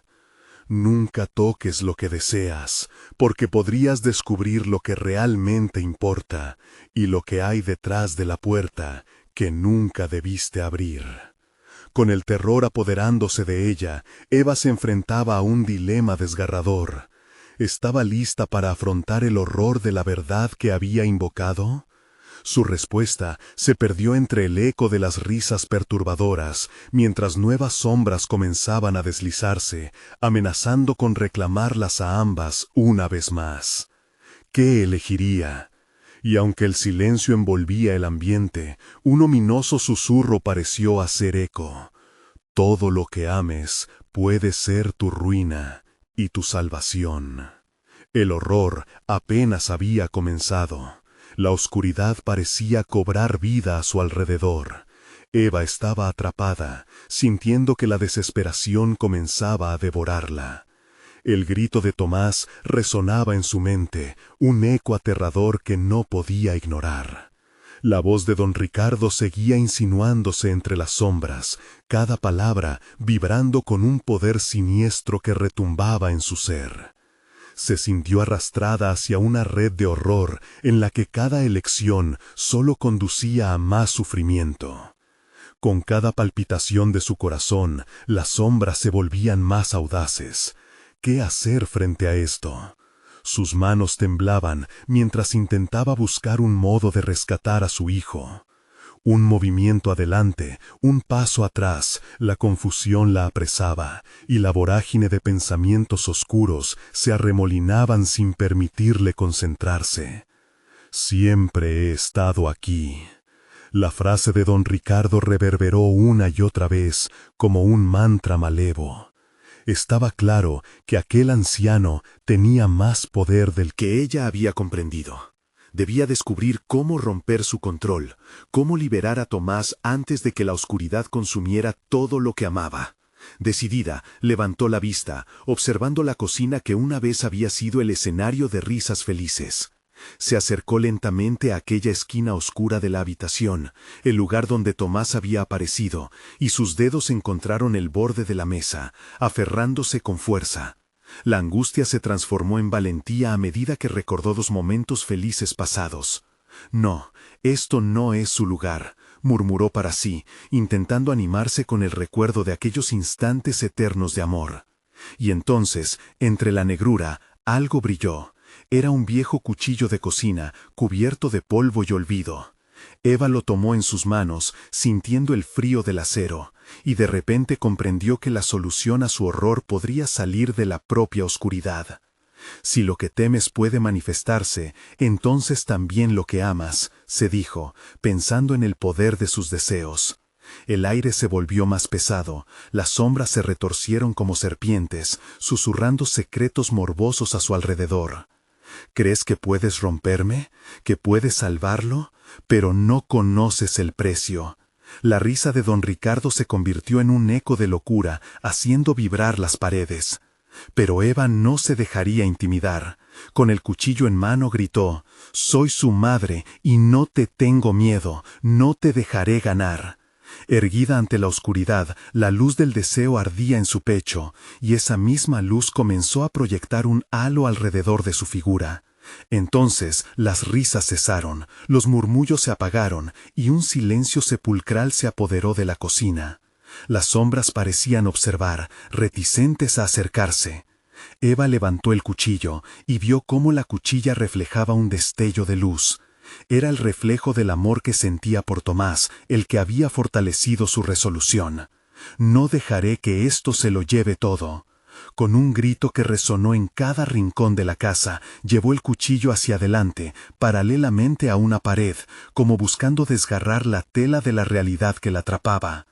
Speaker 1: «Nunca toques lo que deseas, porque podrías descubrir lo que realmente importa y lo que hay detrás de la puerta que nunca debiste abrir». Con el terror apoderándose de ella, Eva se enfrentaba a un dilema desgarrador. ¿Estaba lista para afrontar el horror de la verdad que había invocado? Su respuesta se perdió entre el eco de las risas perturbadoras, mientras nuevas sombras comenzaban a deslizarse, amenazando con reclamarlas a ambas una vez más. ¿Qué elegiría? Y aunque el silencio envolvía el ambiente, un ominoso susurro pareció hacer eco. Todo lo que ames puede ser tu ruina y tu salvación. El horror apenas había comenzado. La oscuridad parecía cobrar vida a su alrededor. Eva estaba atrapada, sintiendo que la desesperación comenzaba a devorarla. El grito de Tomás resonaba en su mente, un eco aterrador que no podía ignorar. La voz de don Ricardo seguía insinuándose entre las sombras, cada palabra vibrando con un poder siniestro que retumbaba en su ser. Se sintió arrastrada hacia una red de horror en la que cada elección solo conducía a más sufrimiento. Con cada palpitación de su corazón, las sombras se volvían más audaces. ¿Qué hacer frente a esto? Sus manos temblaban mientras intentaba buscar un modo de rescatar a su hijo. Un movimiento adelante, un paso atrás, la confusión la apresaba, y la vorágine de pensamientos oscuros se arremolinaban sin permitirle concentrarse. Siempre he estado aquí. La frase de don Ricardo reverberó una y otra vez, como un mantra malevo. Estaba claro que aquel anciano tenía más poder del que ella había comprendido. Debía descubrir cómo romper su control, cómo liberar a Tomás antes de que la oscuridad consumiera todo lo que amaba. Decidida, levantó la vista, observando la cocina que una vez había sido el escenario de risas felices. Se acercó lentamente a aquella esquina oscura de la habitación, el lugar donde Tomás había aparecido, y sus dedos encontraron el borde de la mesa, aferrándose con fuerza. La angustia se transformó en valentía a medida que recordó los momentos felices pasados. «No, esto no es su lugar», murmuró para sí, intentando animarse con el recuerdo de aquellos instantes eternos de amor. Y entonces, entre la negrura, algo brilló. Era un viejo cuchillo de cocina, cubierto de polvo y olvido. Eva lo tomó en sus manos, sintiendo el frío del acero, y de repente comprendió que la solución a su horror podría salir de la propia oscuridad. Si lo que temes puede manifestarse, entonces también lo que amas, se dijo, pensando en el poder de sus deseos. El aire se volvió más pesado, las sombras se retorcieron como serpientes, susurrando secretos morbosos a su alrededor. ¿Crees que puedes romperme? ¿Que puedes salvarlo? Pero no conoces el precio. La risa de don Ricardo se convirtió en un eco de locura, haciendo vibrar las paredes. Pero Eva no se dejaría intimidar. Con el cuchillo en mano gritó: «Soy su madre y no te tengo miedo, no te dejaré ganar». Erguida ante la oscuridad, la luz del deseo ardía en su pecho, y esa misma luz comenzó a proyectar un halo alrededor de su figura. Entonces las risas cesaron, los murmullos se apagaron, y un silencio sepulcral se apoderó de la cocina. Las sombras parecían observar, reticentes a acercarse. Eva levantó el cuchillo, y vio cómo la cuchilla reflejaba un destello de luz. Era el reflejo del amor que sentía por Tomás, el que había fortalecido su resolución. «No dejaré que esto se lo lleve todo». Con un grito que resonó en cada rincón de la casa, llevó el cuchillo hacia adelante, paralelamente a una pared, como buscando desgarrar la tela de la realidad que la atrapaba.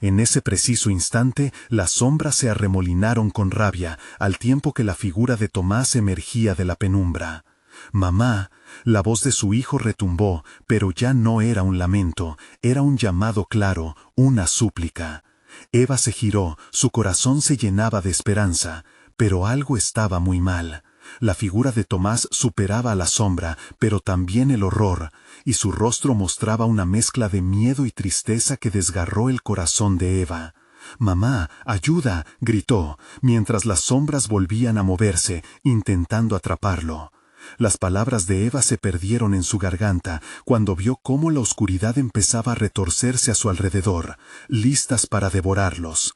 Speaker 1: En ese preciso instante, las sombras se arremolinaron con rabia, al tiempo que la figura de Tomás emergía de la penumbra. «Mamá», la voz de su hijo retumbó, pero ya no era un lamento, era un llamado claro, una súplica. Eva se giró, su corazón se llenaba de esperanza, pero algo estaba muy mal. La figura de Tomás superaba a la sombra, pero también el horror, y su rostro mostraba una mezcla de miedo y tristeza que desgarró el corazón de Eva. «Mamá, ayuda», gritó, mientras las sombras volvían a moverse, intentando atraparlo. Las palabras de Eva se perdieron en su garganta cuando vio cómo la oscuridad empezaba a retorcerse a su alrededor, listas para devorarlos.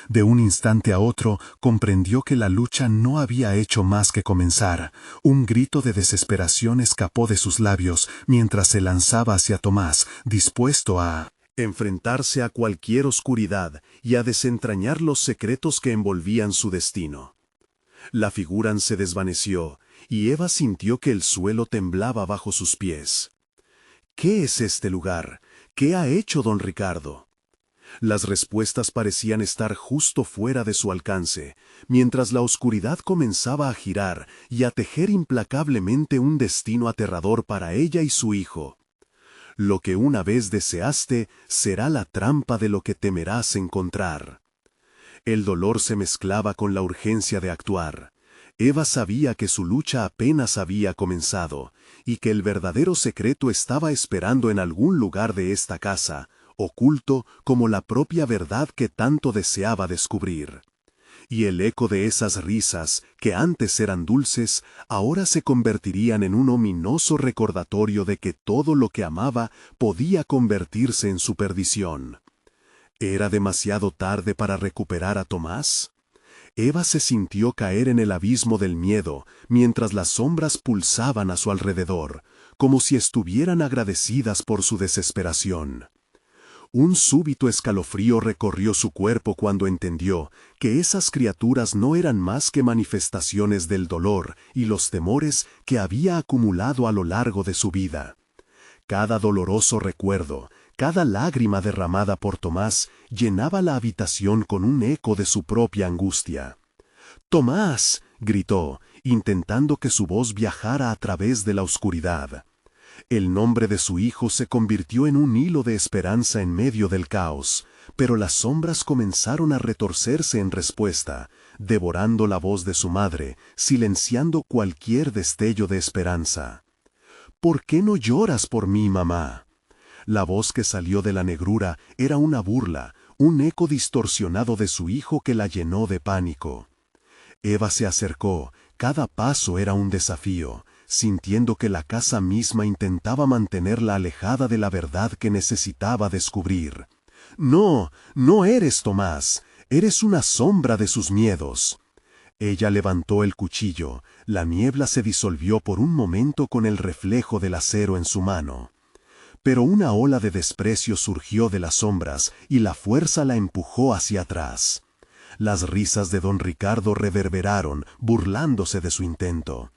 Speaker 2: De un instante a otro comprendió que la lucha no había hecho más que comenzar. Un grito de desesperación escapó de sus labios mientras se lanzaba hacia Tomás, dispuesto a
Speaker 1: enfrentarse a cualquier oscuridad y a desentrañar los secretos que envolvían su destino. La figura se desvaneció, y Eva sintió que el suelo temblaba bajo sus pies. ¿Qué es este lugar? ¿Qué ha hecho don Ricardo? Las respuestas parecían estar justo fuera de su alcance, mientras la oscuridad comenzaba a girar y a tejer implacablemente un destino aterrador para ella y su hijo. Lo que una vez deseaste será la trampa de lo que temerás encontrar. El dolor se mezclaba con la urgencia de actuar. Eva sabía que su lucha apenas había comenzado, y que el verdadero secreto estaba esperando en algún lugar de esta casa, oculto como la propia verdad que tanto deseaba descubrir. Y el eco de esas risas, que antes eran dulces, ahora se convertirían en un ominoso recordatorio de que todo lo que amaba podía convertirse en su perdición. ¿Era demasiado tarde para recuperar a Tomás? Eva se sintió caer en el abismo del miedo, mientras las sombras pulsaban a su alrededor, como si estuvieran agradecidas por su desesperación. Un súbito escalofrío recorrió su cuerpo cuando entendió que esas criaturas no eran más que manifestaciones del dolor y los temores que había acumulado a lo largo de su vida. Cada doloroso recuerdo, cada lágrima derramada por Tomás llenaba la habitación con un eco de su propia angustia. «¡Tomás!», gritó, intentando que su voz viajara a través de la oscuridad. El nombre de su hijo se convirtió en un hilo de esperanza en medio del caos, pero las sombras comenzaron a retorcerse en respuesta, devorando la voz de su madre, silenciando cualquier destello de esperanza. «¿Por qué no lloras por mí, mamá?». La voz que salió de la negrura era una burla, un eco distorsionado de su hijo que la llenó de pánico. Eva se acercó, cada paso era un desafío, sintiendo que la casa misma intentaba mantenerla alejada de la verdad que necesitaba descubrir. «No, no eres Tomás, eres una sombra de sus miedos». Ella levantó el cuchillo, la niebla se disolvió por un momento con el reflejo del acero en su mano. Pero una ola de desprecio surgió de las sombras y la fuerza la empujó hacia atrás. Las risas de don Ricardo reverberaron, burlándose de su intento.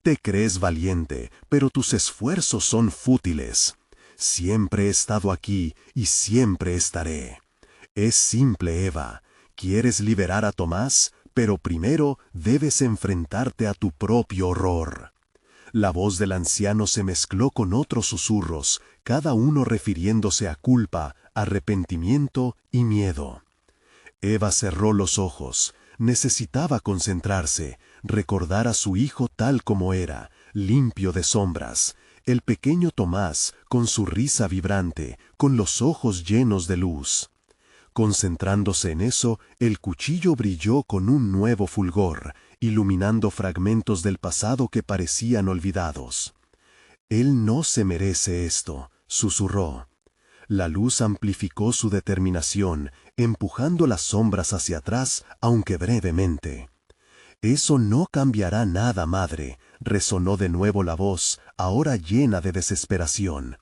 Speaker 1: «Te crees valiente, pero tus esfuerzos son fútiles. Siempre he estado aquí y siempre estaré. Es simple, Eva. ¿Quieres liberar a Tomás? Pero primero debes enfrentarte a tu propio horror». La voz del anciano se mezcló con otros susurros, cada uno refiriéndose a culpa, arrepentimiento y miedo. Eva cerró los ojos. Necesitaba concentrarse, recordar a su hijo tal como era, limpio de sombras, el pequeño Tomás, con su risa vibrante, con los ojos llenos de luz. Concentrándose en eso, el cuchillo brilló con un nuevo fulgor, iluminando fragmentos del pasado que parecían olvidados. «Él no se merece esto», susurró. La luz amplificó su determinación, empujando las sombras hacia atrás, aunque brevemente. «Eso no cambiará nada, madre», resonó de nuevo la voz, ahora llena de desesperación.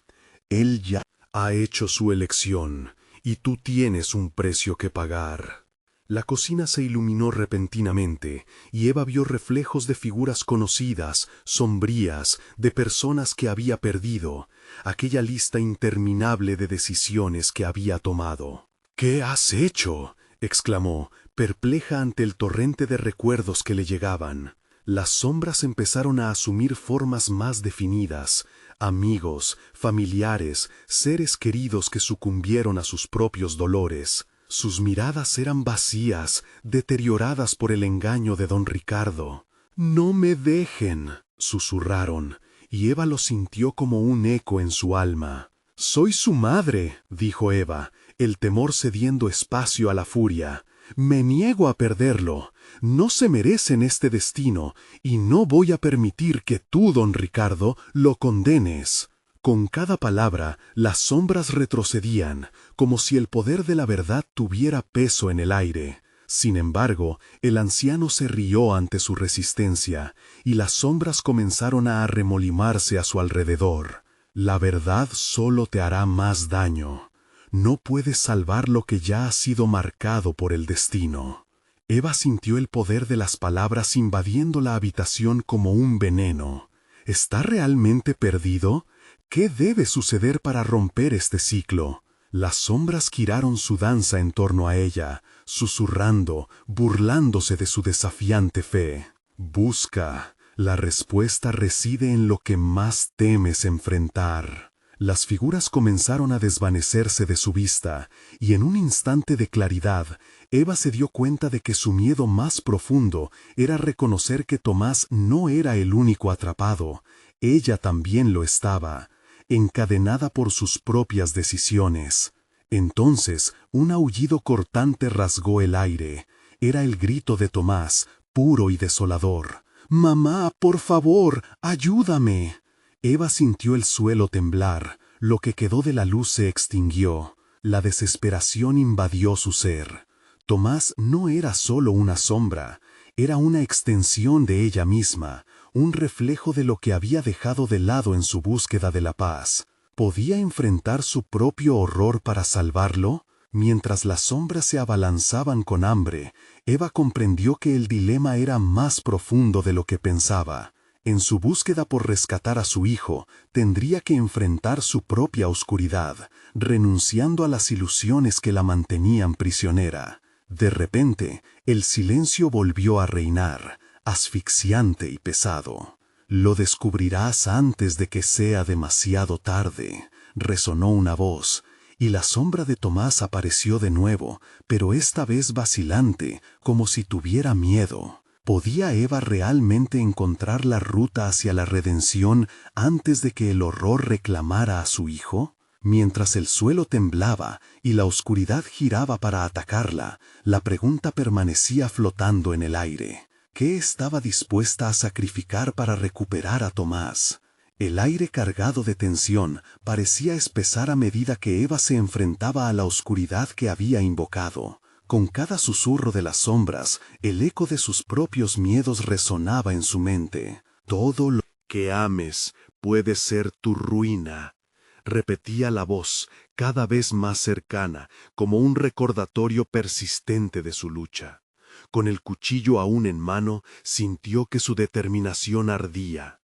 Speaker 1: «Él ya ha hecho su elección, y tú tienes un precio que pagar». La cocina se iluminó repentinamente, y Eva vio reflejos de figuras conocidas, sombrías, de personas que había perdido, aquella lista interminable de decisiones que había tomado. «¿Qué has hecho?», exclamó, perpleja ante el torrente de recuerdos que le llegaban. Las sombras empezaron a asumir formas más definidas, amigos, familiares, seres queridos que sucumbieron a sus propios dolores. Sus miradas eran vacías, deterioradas por el engaño de don Ricardo. «No me dejen», susurraron, y Eva lo sintió como un eco en su alma. «Soy su madre», dijo Eva, el temor cediendo espacio a la furia. «Me niego a perderlo. No se merecen este destino, y no voy a permitir que tú, don Ricardo, lo condenes».
Speaker 2: Con cada palabra, las sombras retrocedían, como si el poder de la verdad tuviera peso en el aire. Sin embargo, el anciano se rió ante su resistencia, y las sombras comenzaron a arremolimarse a su alrededor. La verdad solo te hará más daño. No puedes salvar lo que ya ha sido marcado por el destino. Eva sintió el poder de las palabras invadiendo la habitación como un veneno. ¿Está realmente perdido? ¿Qué debe suceder para romper este ciclo? Las sombras giraron su danza en torno a ella, susurrando, burlándose de su desafiante fe. Busca. La respuesta reside en lo que más temes enfrentar. Las figuras comenzaron a desvanecerse de su vista, y en un instante de claridad, Eva se dio cuenta de que su miedo más profundo era reconocer que Tomás no era el único atrapado. Ella también lo estaba, encadenada por sus propias decisiones. Entonces, un aullido cortante rasgó el aire. Era el grito de Tomás, puro y desolador. «¡Mamá, por favor, ayúdame!». Eva sintió el suelo temblar, lo que quedó de la luz se extinguió. La desesperación invadió su ser. Tomás no era solo una sombra, era una extensión de ella misma, un reflejo de lo que había dejado de lado en su búsqueda de la paz. ¿Podía enfrentar su propio horror para salvarlo? Mientras las sombras se abalanzaban con hambre, Eva comprendió que el dilema era más profundo de lo que pensaba. En su búsqueda por rescatar a su hijo, tendría que enfrentar su propia oscuridad, renunciando a las ilusiones que la mantenían prisionera. De repente, el silencio volvió a reinar, asfixiante y pesado. «Lo descubrirás antes de que sea demasiado tarde», resonó una voz, y la sombra de Tomás apareció de nuevo, pero esta vez vacilante, como si tuviera miedo. ¿Podía Eva realmente encontrar la ruta hacia la redención antes de que el horror reclamara a su hijo? Mientras el suelo temblaba y la oscuridad giraba para atacarla, la pregunta permanecía flotando en el aire. ¿Qué estaba dispuesta a sacrificar para recuperar a Tomás? El aire cargado de tensión parecía espesar a medida que Eva se enfrentaba a la oscuridad que había invocado. Con cada susurro de las sombras, el eco de sus propios miedos resonaba en su mente. «Todo lo que ames puede ser tu ruina», repetía la voz, cada vez más cercana, como un recordatorio persistente de su lucha. Con el cuchillo aún en mano, sintió que su determinación ardía.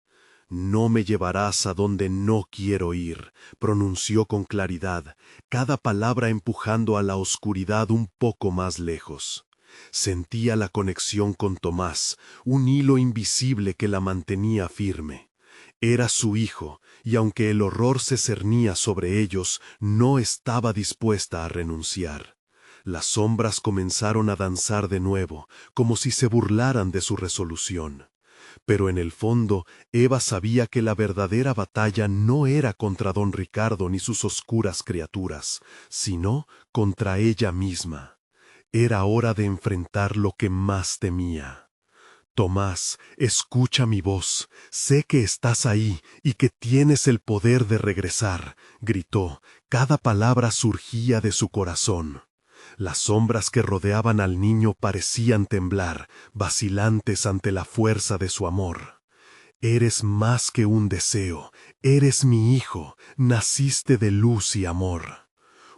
Speaker 2: «No me llevarás a donde no quiero ir», pronunció con claridad, cada palabra empujando a la oscuridad un poco más lejos. Sentía la conexión con Tomás, un hilo invisible que la mantenía firme. Era su hijo, y aunque el horror se cernía sobre ellos, no estaba dispuesta a renunciar. Las sombras comenzaron a danzar de nuevo, como si se burlaran de su resolución. Pero en el fondo, Eva sabía que la verdadera batalla no era contra don Ricardo ni sus oscuras criaturas, sino contra ella misma. Era hora de enfrentar lo que más temía. «Tomás, escucha mi voz. Sé que estás ahí y que tienes el poder de regresar», gritó. Cada palabra surgía de su corazón. Las sombras que rodeaban al niño parecían temblar, vacilantes ante la fuerza de su amor. «Eres más que un deseo, eres mi hijo, naciste de luz y amor».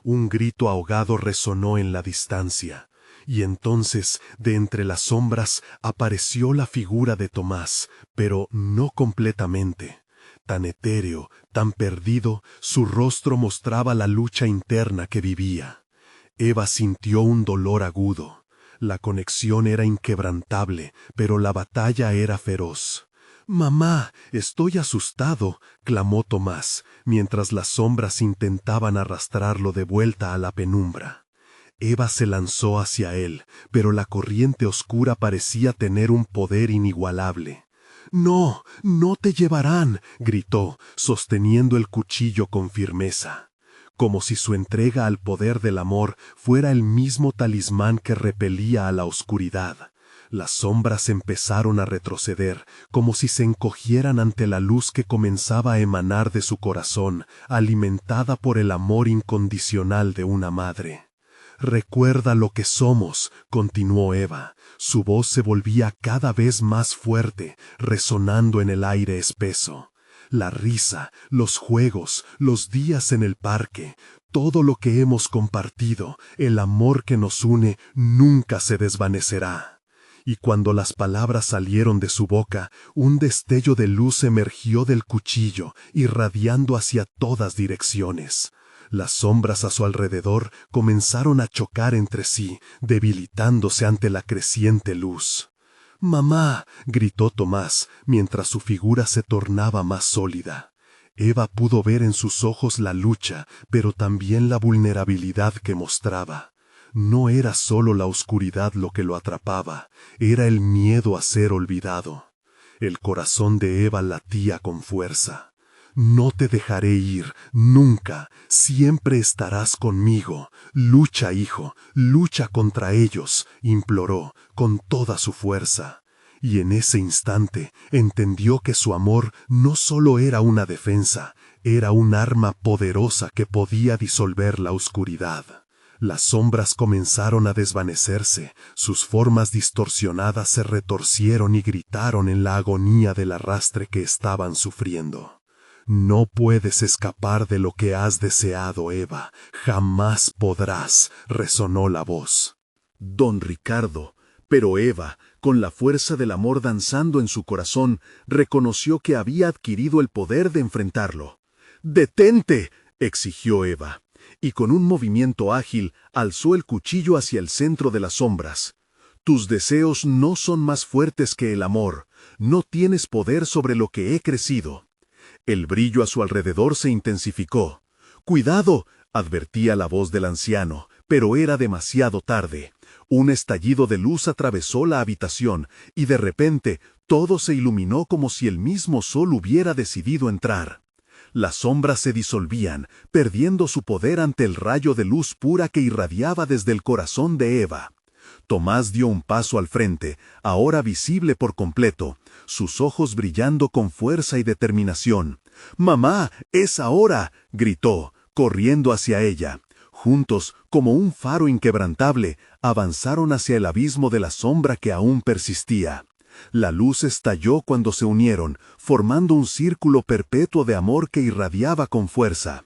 Speaker 2: Un grito ahogado resonó en la distancia, y entonces, de entre las sombras, apareció la figura de Tomás, pero no completamente. Tan etéreo, tan perdido, su rostro mostraba la lucha interna que vivía. Eva sintió un dolor agudo. La conexión era inquebrantable, pero la batalla era feroz. «Mamá, estoy asustado», clamó Tomás, mientras las sombras intentaban arrastrarlo de vuelta a la penumbra. Eva se lanzó hacia él, pero la corriente oscura parecía tener un poder inigualable. «No, no te llevarán», gritó, sosteniendo el cuchillo con firmeza. Como si su entrega al poder del amor fuera el mismo talismán que repelía a la oscuridad. Las sombras empezaron a retroceder, como si se encogieran ante la luz que comenzaba a emanar de su corazón, alimentada por el amor incondicional de una madre. «Recuerda lo que somos», continuó Eva. Su voz se volvía cada vez más fuerte, resonando en el aire espeso. La risa, los juegos, los días en el parque, todo lo que hemos compartido, el amor que nos une, nunca se desvanecerá. Y cuando las palabras salieron de su boca, un destello de luz emergió del cuchillo, irradiando hacia todas direcciones. Las sombras a su alrededor comenzaron a chocar entre sí, debilitándose ante la creciente luz. «¡Mamá!», gritó Tomás, mientras su figura se tornaba más sólida. Eva pudo ver en sus ojos la lucha, pero también la vulnerabilidad que mostraba. No era solo la oscuridad lo que lo atrapaba, era el miedo a ser olvidado. El corazón de Eva latía con fuerza. «No te dejaré ir, nunca, siempre estarás conmigo. Lucha, hijo, lucha contra ellos», imploró, con toda su fuerza. Y en ese instante entendió que su amor no solo era una defensa, era un arma poderosa que podía disolver la oscuridad. Las sombras comenzaron a desvanecerse, sus formas distorsionadas se retorcieron y gritaron en la agonía del arrastre que estaban sufriendo. «No puedes escapar de lo que has deseado, Eva. Jamás podrás», resonó la voz.
Speaker 1: Don Ricardo, pero Eva, con la fuerza del amor danzando en su corazón, reconoció que había adquirido el poder de enfrentarlo. «¡Detente!», exigió Eva, y con un movimiento ágil alzó el cuchillo hacia el centro de las sombras. «Tus deseos no son más fuertes que el amor. No tienes poder sobre lo que he crecido». El brillo a su alrededor se intensificó. «¡Cuidado!», advertía la voz del anciano, pero era demasiado tarde. Un estallido de luz atravesó la habitación, y de repente todo se iluminó como si el mismo sol hubiera decidido entrar. Las sombras se disolvían, perdiendo su poder ante el rayo de luz pura que irradiaba desde el corazón de Eva. Tomás dio un paso al frente, ahora visible por completo, sus ojos brillando con fuerza y determinación. «¡Mamá, es ahora!», gritó, corriendo hacia ella. Juntos, como un faro inquebrantable, avanzaron hacia el abismo de la sombra que aún persistía. La luz estalló cuando se unieron, formando un círculo perpetuo de amor que irradiaba con fuerza.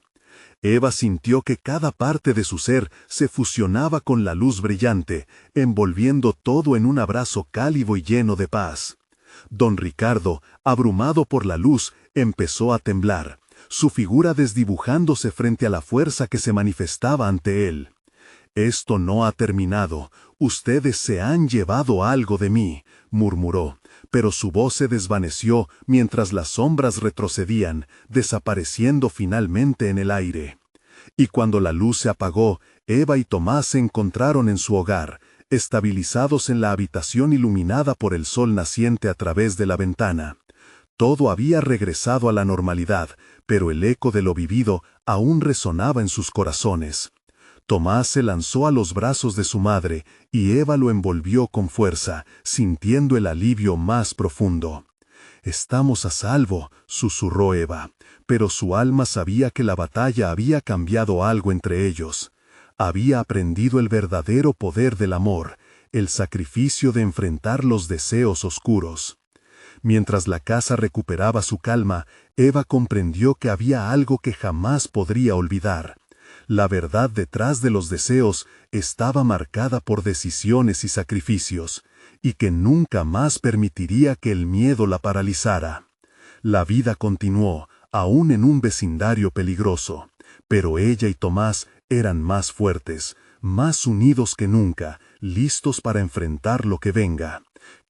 Speaker 1: Eva sintió que cada parte de su ser se fusionaba con la luz brillante, envolviendo todo en un abrazo cálido y lleno de paz. Don Ricardo, abrumado por la luz, empezó a temblar, su figura desdibujándose frente a la fuerza que se manifestaba ante él. «Esto no ha terminado. Ustedes se han llevado algo de mí», murmuró, pero su voz se desvaneció mientras las sombras retrocedían, desapareciendo finalmente en el aire. Y cuando la luz se apagó, Eva y Tomás se encontraron en su hogar, estabilizados en la habitación iluminada por el sol naciente a través de la ventana. Todo había regresado a la normalidad, pero el eco de lo vivido aún resonaba en sus corazones. Tomás se lanzó a los brazos de su madre, y Eva lo envolvió con fuerza, sintiendo el alivio más profundo. «Estamos a salvo», susurró Eva, pero su alma sabía que la batalla había cambiado algo entre ellos. Había aprendido el verdadero poder del amor, el sacrificio de enfrentar los deseos oscuros. Mientras la casa recuperaba su calma, Eva comprendió que había algo que jamás podría olvidar. La verdad detrás de los deseos estaba marcada por decisiones y sacrificios, y que nunca más permitiría que el miedo la paralizara. La vida continuó, aún en un vecindario peligroso, pero ella y Tomás eran más fuertes, más unidos que nunca, listos para enfrentar lo que venga.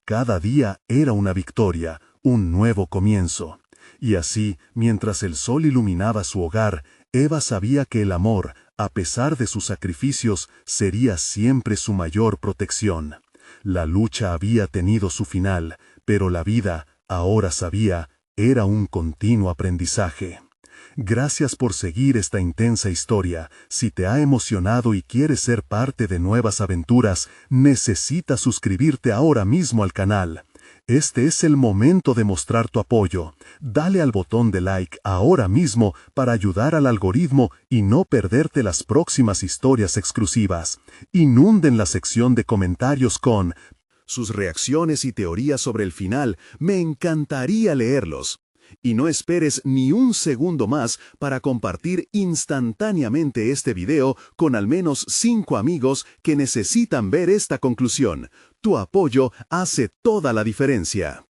Speaker 1: Cada día era una victoria, un nuevo comienzo. Y así, mientras el sol iluminaba su hogar, Eva sabía que el amor, a pesar de sus sacrificios, sería siempre su mayor protección. La lucha había tenido su final, pero la vida, ahora sabía, era un continuo aprendizaje.
Speaker 2: Gracias por seguir esta intensa historia. Si te ha emocionado y quieres ser parte de nuevas aventuras, necesitas suscribirte ahora mismo al canal. Este es el momento de mostrar tu apoyo. Dale al botón de like ahora mismo para ayudar al algoritmo y no perderte las próximas historias exclusivas. Inunden la sección de comentarios con
Speaker 1: sus reacciones y teorías sobre el final. Me encantaría leerlos. Y no esperes ni un segundo más para compartir instantáneamente este video con al menos 5 amigos que necesitan ver esta conclusión. Tu apoyo hace toda la diferencia.